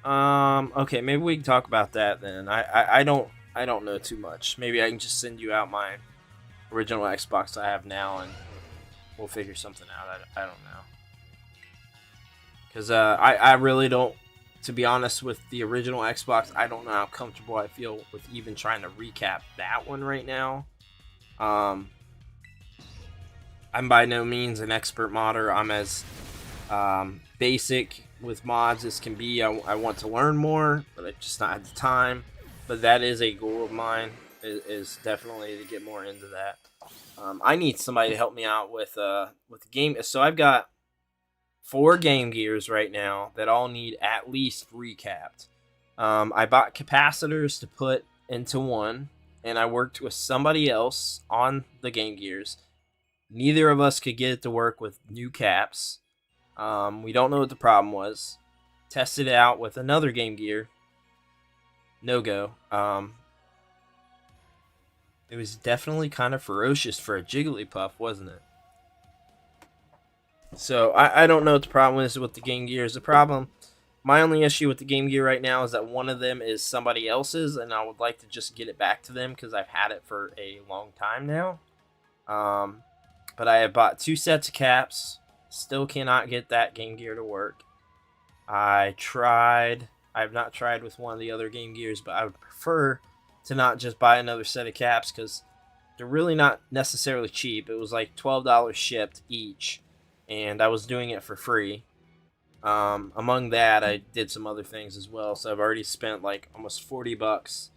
Okay, maybe we can talk about that then. I don't know too much. Maybe I can just send you out my original Xbox I have now, and we'll figure something out. I don't know. Because I really don't, to be honest, with the original Xbox, I don't know how comfortable I feel with even trying to recap that one right now. I'm by no means an expert modder. I'm as basic with mods as can be. I want to learn more, but I just not have the time. But that is a goal of mine, is definitely to get more into that. I need somebody to help me out with the game. So I've got 4 Game Gears right now that all need at least recapped. I bought capacitors to put into one, and I worked with somebody else on the Game Gears. Neither of us could get it to work with new caps. We don't know what the problem was. Tested it out with another Game Gear. No go. It was definitely kind of ferocious for a Jigglypuff, wasn't it? So I don't know what the problem is with the Game Gears. My only issue with the Game Gear right now is that one of them is somebody else's, and I would like to just get it back to them because I've had it for a long time now. But I have bought 2 sets of caps. Still cannot get that Game Gear to work. I have not tried with one of the other Game Gears, but I would prefer to not just buy another set of caps because they're really not necessarily cheap. It was like $12 shipped each, and I was doing it for free. Among that, I did some other things as well, so I've already spent like almost $40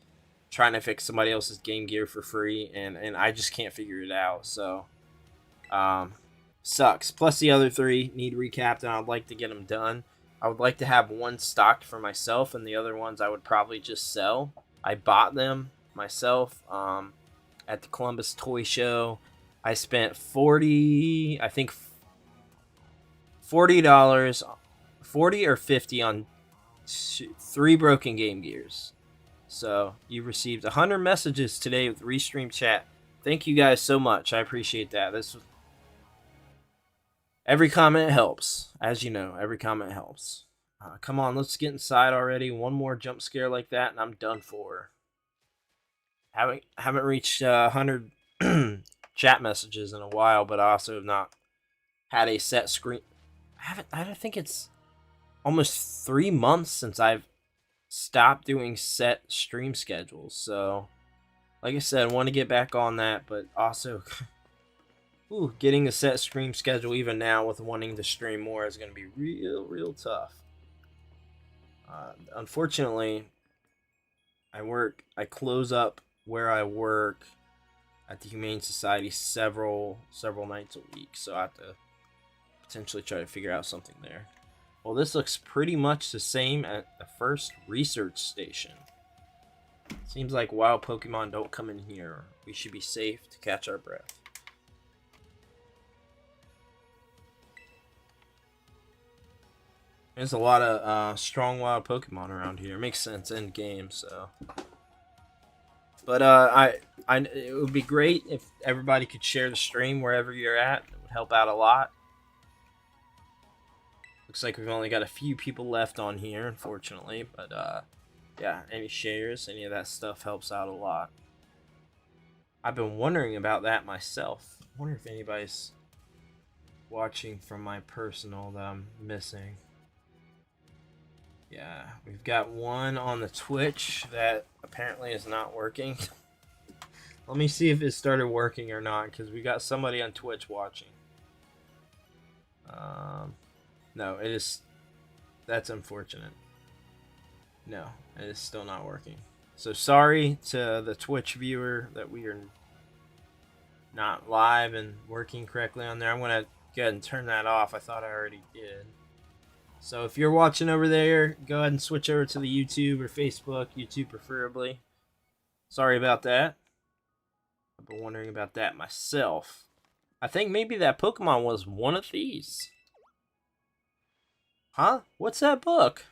trying to fix somebody else's Game Gear for free, and I just can't figure it out. So sucks. Plus the other 3 need recapped, and I'd like to get them done. I would like to have one stocked for myself, and the other ones I would probably just sell. I bought them myself at the Columbus Toy Show. I spent $40 or $50 on 3 broken Game Gears. So you received 100 messages today with Restream Chat. Thank you guys so much. I appreciate that. Every comment helps. As you know, every comment helps. Come on, let's get inside already. One more jump scare like that, and I'm done for. Haven't reached 100 chat messages in a while, but I also have not had a set screen. I think it's almost 3 months since I've stopped doing set stream schedules. So, like I said, I want to get back on that, but also, getting a set stream schedule even now with wanting to stream more is going to be real tough. Unfortunately, I close up where I work at the Humane Society several nights a week, so I have to potentially try to figure out something there. Well, this looks pretty much the same at the first research station. Seems like wild Pokemon don't come in here. We should be safe to catch our breath. There's a lot of strong wild Pokemon around here. Makes sense in game, so. But it would be great if everybody could share the stream wherever you're at. It would help out a lot. Looks like we've only got a few people left on here, unfortunately. But yeah, any shares, any of that stuff helps out a lot. I've been wondering about that myself. I wonder if anybody's watching from my personal that I'm missing. Yeah, we've got one on the Twitch that apparently is not working. Let me see if it started working or not, because we got somebody on Twitch watching. No, it is. That's unfortunate. No, it is still not working. So sorry to the Twitch viewer that we are not live and working correctly on there. I'm going to go ahead and turn that off. I thought I already did. So if you're watching over there, go ahead and switch over to the YouTube or Facebook, YouTube preferably. Sorry about that. I've been wondering about that myself. I think maybe that Pokemon was one of these. Huh? What's that book?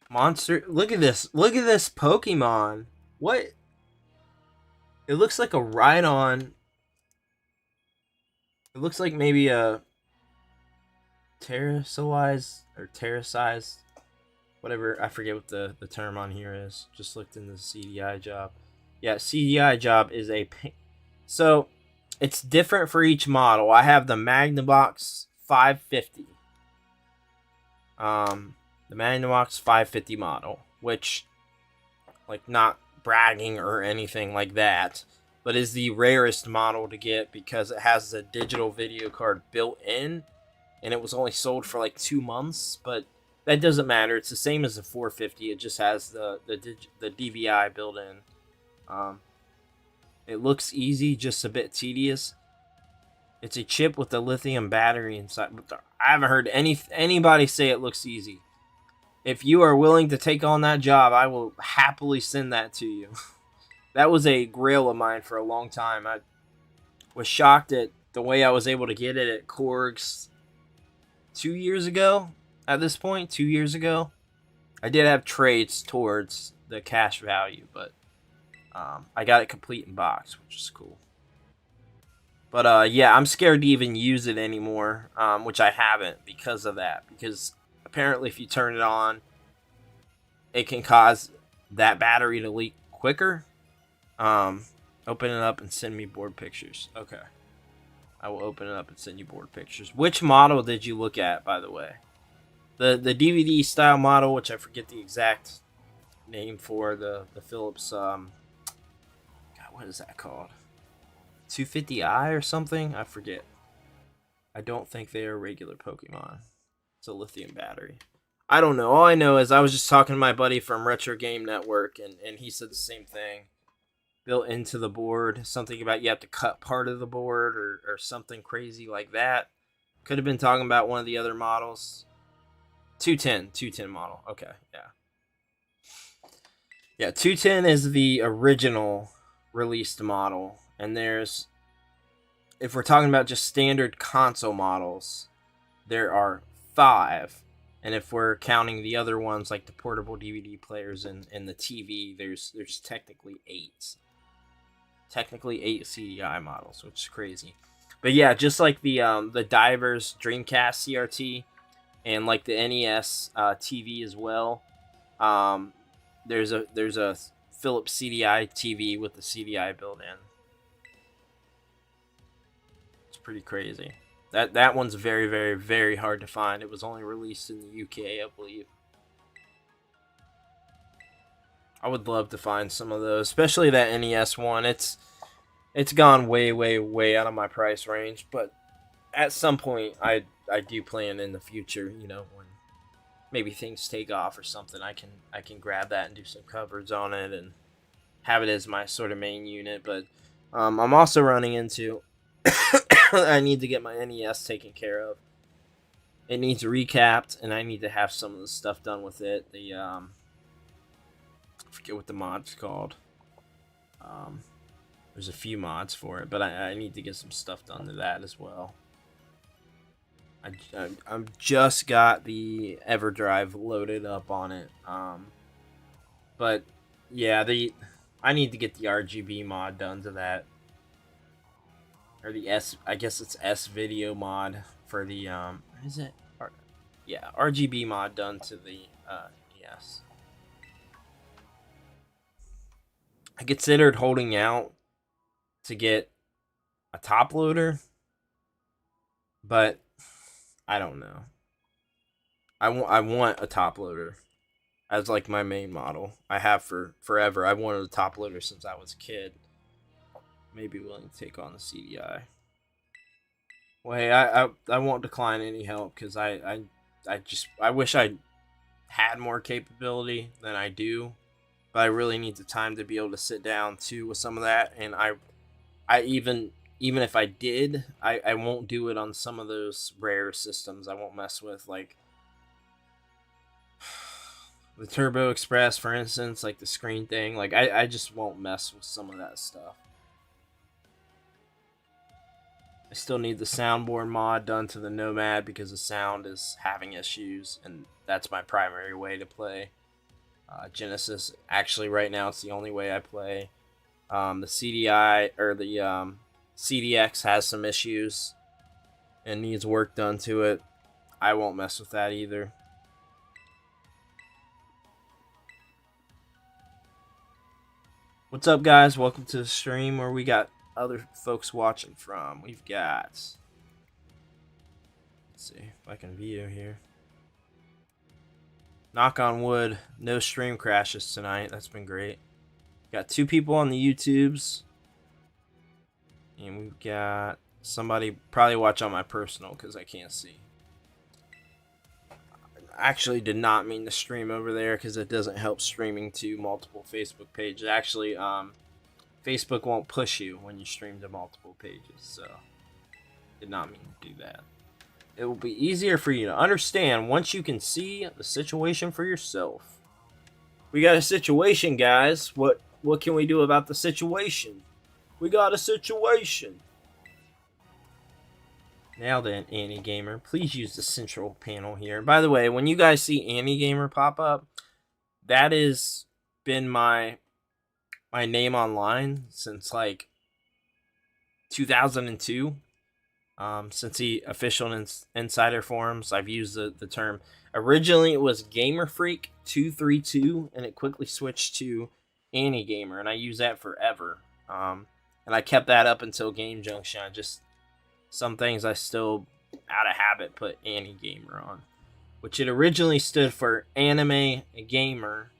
Monster. Look at this. Look at this Pokemon. What? It looks like a Rhydon. It looks like maybe a terracized or terracized, whatever. I forget what the term on here is. Just looked in the CDI job. Yeah, CDI job is a. So it's different for each model. I have the Magnavox 550. The Magnavox 550 model, which, like, not bragging or anything like that, but is the rarest model to get because it has a digital video card built in, and it was only sold for like 2 months. But that doesn't matter. It's the same as the 450. It just has the DVI built in. It looks easy, just a bit tedious. It's a chip with a lithium battery inside. I haven't heard anybody say it looks easy. If you are willing to take on that job, I will happily send that to you. That was a grail of mine for a long time. I was shocked at the way I was able to get it at Korg's 2 years ago. At this point, 2 years ago. I did have trades towards the cash value, but I got it complete in box, which is cool. But yeah, I'm scared to even use it anymore, which I haven't because of that. Because apparently if you turn it on, it can cause that battery to leak quicker. Open it up and send me board pictures. Okay. I will open it up and send you board pictures. Which model did you look at, by the way? The DVD style model, which I forget the exact name for, the Philips, God, what is that called? 250i or something? I forget. I don't think they are regular Pokemon. It's a lithium battery. I don't know. All I know is I was just talking to my buddy from Retro Game Network, and he said the same thing. Built into the board. Something about you have to cut part of the board or something crazy like that. Could have been talking about one of the other models. 210 model. Okay, yeah. Yeah, 210 is the original released model. And there's, if we're talking about just standard console models, there are 5. And if we're counting the other ones, like the portable DVD players and the TV, there's technically 8. Technically 8 CDI models, which is crazy. But yeah, just like the Divers Dreamcast CRT and like the NES TV as well, there's a Philips CDI TV with the CDI built in. Pretty crazy. That one's very, very, very hard to find. It was only released in the UK, I believe. I would love to find some of those, especially that NES one. It's gone way, way, way out of my price range, but at some point I do plan in the future, you know, when maybe things take off or something, I can grab that and do some covers on it and have it as my sort of main unit. But I'm also running into I need to get my NES taken care of. It needs recapped, and I need to have some of the stuff done with it. I forget what the mod's called. There's a few mods for it, but I need to get some stuff done to that as well. I'm just got the EverDrive loaded up on it. But yeah, I need to get the RGB mod done to that, or the I guess it's S video mod for the is it? Yeah, RGB mod done to the yes. I considered holding out to get a top loader, but I don't know. I want a top loader as like my main model. I have for forever. I've wanted a top loader since I was a kid. Maybe willing to take on the CDI. Well, hey, I won't decline any help because I wish I had more capability than I do, but I really need the time to be able to sit down too with some of that. And I even if I did, I won't do it on some of those rare systems. I won't mess with like the Turbo Express, for instance, like the screen thing. Like I just won't mess with some of that stuff. I still need the soundboard mod done to the Nomad because the sound is having issues, and that's my primary way to play Genesis. Actually, right now it's the only way I play. The CDI or the CDX has some issues and needs work done to it. I won't mess with that either. What's up, guys? Welcome to the stream where we got other folks watching from. We've got, let's see if I can view here. Knock on wood, no stream crashes tonight. That's been great. Got 2 people on the YouTubes, and we've got somebody probably watch on my personal because I can't see. I actually did not mean to stream over there because it doesn't help streaming to multiple Facebook pages. Actually, Facebook won't push you when you stream to multiple pages, so did not mean to do that. It will be easier for you to understand once you can see the situation for yourself. We got a situation, guys. What can we do about the situation? We got a situation. Now then, Annie Gamer, please use the central panel here. By the way, when you guys see Annie Gamer pop up, that has been my name online since like 2002. Since the official insider forums, I've used the term. Originally, it was GamerFreak232, and it quickly switched to Annie Gamer, and I used that forever. And I kept that up until Game Junction. Some things I still, out of habit, put Annie Gamer on, which it originally stood for Anime Gamer.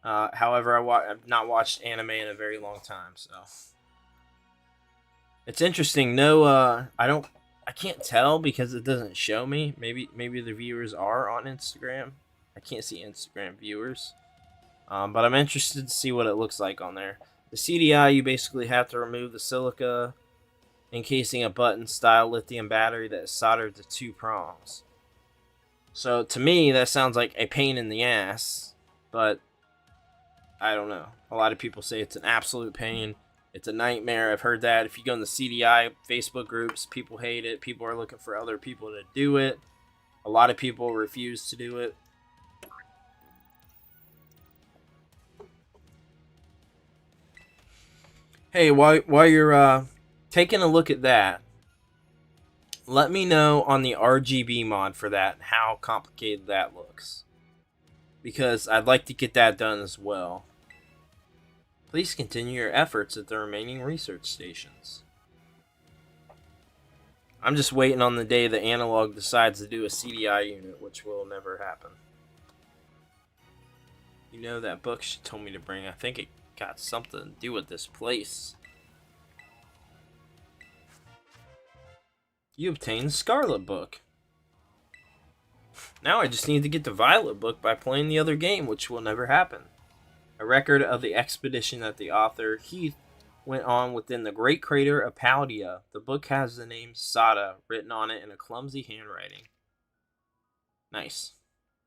However, I've not watched anime in a very long time, so it's interesting. No, I can't tell because it doesn't show me. Maybe the viewers are on Instagram. I can't see Instagram viewers, but I'm interested to see what it looks like on there. The CDI, you basically have to remove the silica encasing a button-style lithium battery that is soldered to 2 prongs. So to me, that sounds like a pain in the ass, but I don't know. A lot of people say it's an absolute pain. It's a nightmare. I've heard that. If you go in the CDI Facebook groups, people hate it. People are looking for other people to do it. A lot of people refuse to do it. Hey, while you're taking a look at that, let me know on the RGB mod for that how complicated that looks, because I'd like to get that done as well. Please continue your efforts at the remaining research stations. I'm just waiting on the day the Analog decides to do a CDI unit, which will never happen. You know that book she told me to bring? I think it got something to do with this place. You obtained the Scarlet book. Now I just need to get the Violet book by playing the other game, which will never happen. A record of the expedition that the author Heath went on within the great crater of Paldea. The book has the name Sada written on it in a clumsy handwriting. Nice.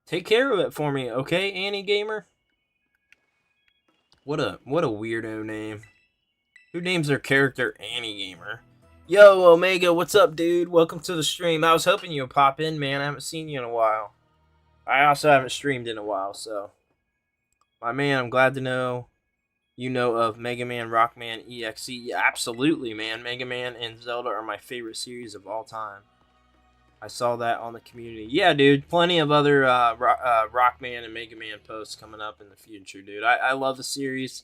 Take care of it for me, okay, Annie Gamer? What a weirdo name. Who names their character Annie Gamer? Yo, Omega, what's up, dude? Welcome to the stream. I was hoping you would pop in, man. I haven't seen you in a while. I also haven't streamed in a while, so. My man, I'm glad to know you know of Mega Man, Rockman, EXE. Yeah, absolutely, man. Mega Man and Zelda are my favorite series of all time. I saw that on the community. Yeah, dude. Plenty of other Rockman and Mega Man posts coming up in the future, dude. I love the series.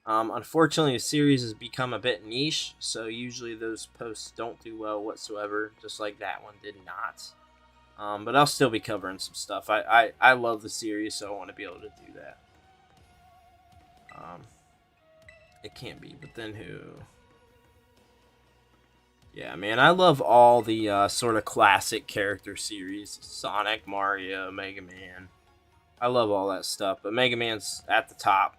Unfortunately, the series has become a bit niche, so usually those posts don't do well whatsoever, just like that one did not. But I'll still be covering some stuff. I love the series, so I want to be able to do that. It can't be, but then who? Yeah, man, I love all the sort of classic character series. Sonic, Mario, Mega Man. I love all that stuff, but Mega Man's at the top.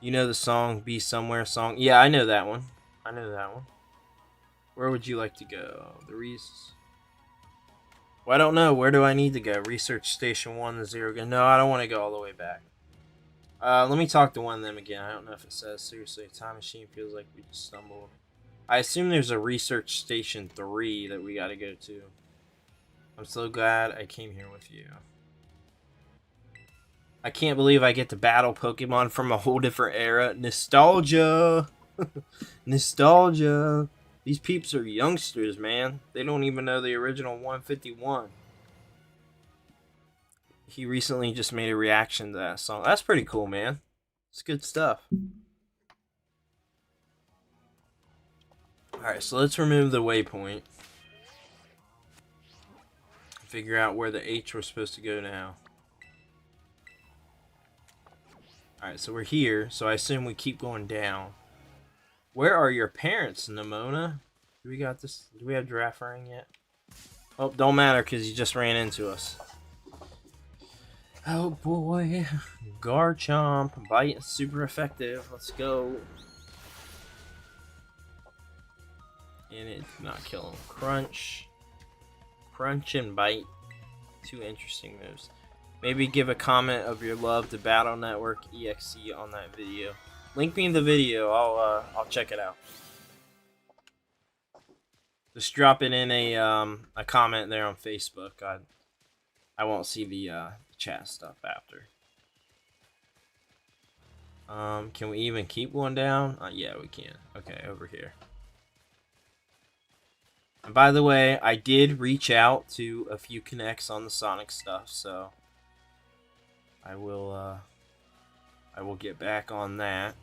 You know the song Be Somewhere song? Yeah, I know that one. I know that one. Where would you like to go? The Reese. Well, I don't know. Where do I need to go? Research Station 1 to 0. No, I don't want to go all the way back. Let me talk to one of them again. I don't know if it says. Seriously, Time Machine feels like we just stumbled. I assume there's a Research Station 3 that we gotta go to. I'm so glad I came here with you. I can't believe I get to battle Pokemon from a whole different era. Nostalgia! Nostalgia! These peeps are youngsters, man. They don't even know the original 151. He recently just made a reaction to that song. That's pretty cool, man. It's good stuff. Alright, so let's remove the waypoint. Figure out where the H we're supposed to go now. Alright, so we're here, so I assume we keep going down. Where are your parents, Nimona? Do we got this? Do we have Giraffe Ring yet? Oh, don't matter, because you just ran into us. Oh boy. Garchomp. Bite, super effective. Let's go. And it did not kill him. Crunch. Crunch and Bite. Two interesting moves. Maybe give a comment of your love to Battle Network EXE on that video. Link me in the video. I'll check it out. Just drop it in a comment there on Facebook. I won't see the chat stuff after. Can we even keep one down? Yeah, we can. Okay, over here. And by the way, I did reach out to a few connects on the Sonic stuff, so I will get back on that.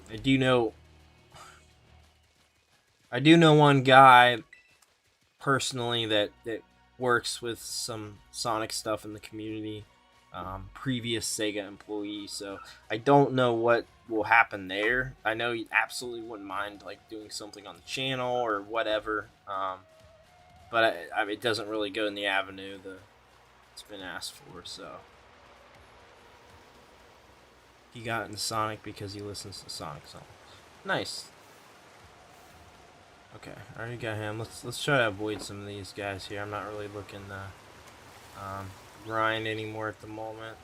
I do know one guy personally that works with some Sonic stuff in the community. Previous Sega employee, so I don't know what will happen there. I know he absolutely wouldn't mind like doing something on the channel or whatever, but it doesn't really go in the avenue that it's been asked for. So he got into Sonic because he listens to Sonic songs. Nice. Okay, I already got him. Let's try to avoid some of these guys here. I'm not really looking to grind anymore at the moment.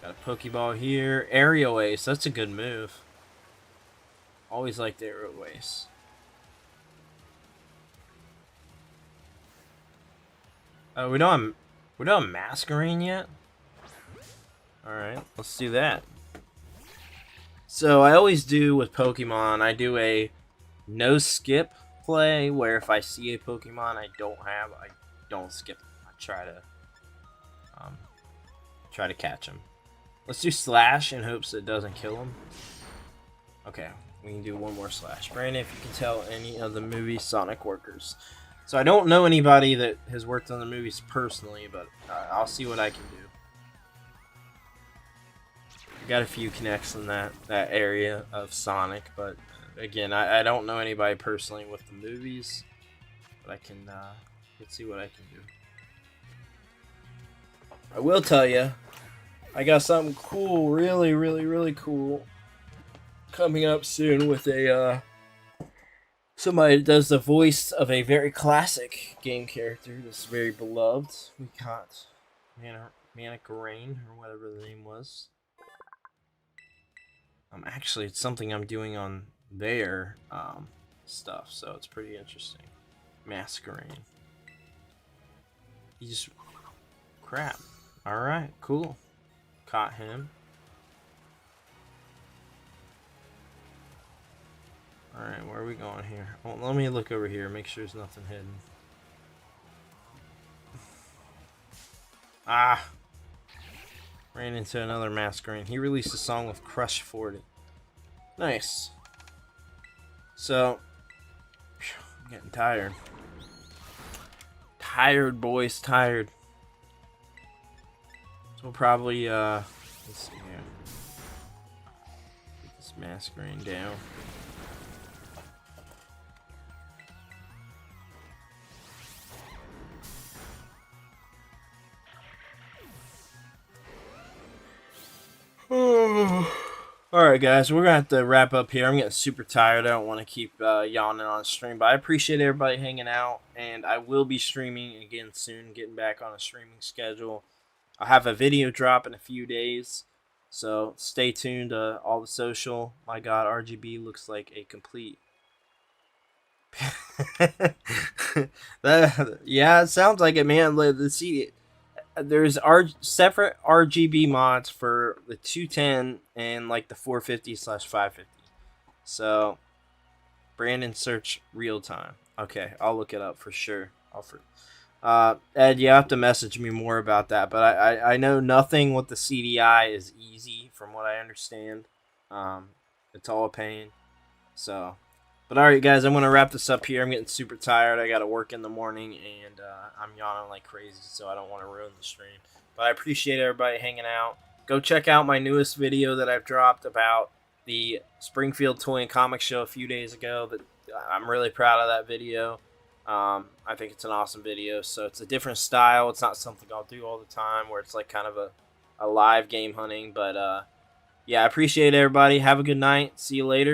Got a Pokeball here. Aerial Ace. That's a good move. Always liked Aerial Ace. We don't have Masquerain yet. All right, let's do that. So I always do with Pokemon. I do a no skip play where if I see a Pokemon I don't skip. I try to catch him. Let's do Slash in hopes it doesn't kill him. Okay, we can do one more Slash. Brandon, if you can tell any of the movie Sonic workers. So I don't know anybody that has worked on the movies personally, but I'll see what I can do. Got a few connects in that area of Sonic, but again, I don't know anybody personally with the movies, but I can let's see what I can do. I will tell you, I got something cool, really, really, really cool coming up soon with a somebody that does the voice of a very classic game character that's very beloved. We got Manic Rain, or whatever the name was. Actually, it's something I'm doing on their stuff, so it's pretty interesting. Masquerade. He's crap. All right, cool. Caught him. All right, where are we going here? Well, let me look over here, make sure there's nothing hidden. Ah, ran into another Masquerade. He released a song with Crush 40. Nice. So, I'm getting tired. Tired, boys, tired. So we'll probably, let's see here. Get this Masquerade down. Alright guys, we're gonna have to wrap up here. I'm getting super tired. I don't want to keep yawning on stream, but I appreciate everybody hanging out, and I will be streaming again soon, getting back on a streaming schedule. I'll have a video drop in a few days, so stay tuned to all the social. My god, RGB looks like a complete yeah, it sounds like it, man. Let's see. There's separate RGB mods for the 210 and like the 450/550. So, Brandon search real time. Okay, I'll look it up for sure. Ed, you have to message me more about that. But I know nothing with the CDI is easy, from what I understand. It's all a pain. So, but alright guys, I'm going to wrap this up here. I'm getting super tired. I got to work in the morning, and I'm yawning like crazy, so I don't want to ruin the stream. But I appreciate everybody hanging out. Go check out my newest video that I've dropped about the Springfield Toy and Comic Show a few days ago. That I'm really proud of that video. I think it's an awesome video. So it's a different style. It's not something I'll do all the time, where it's like kind of a live game hunting. But yeah, I appreciate everybody. Have a good night. See you later.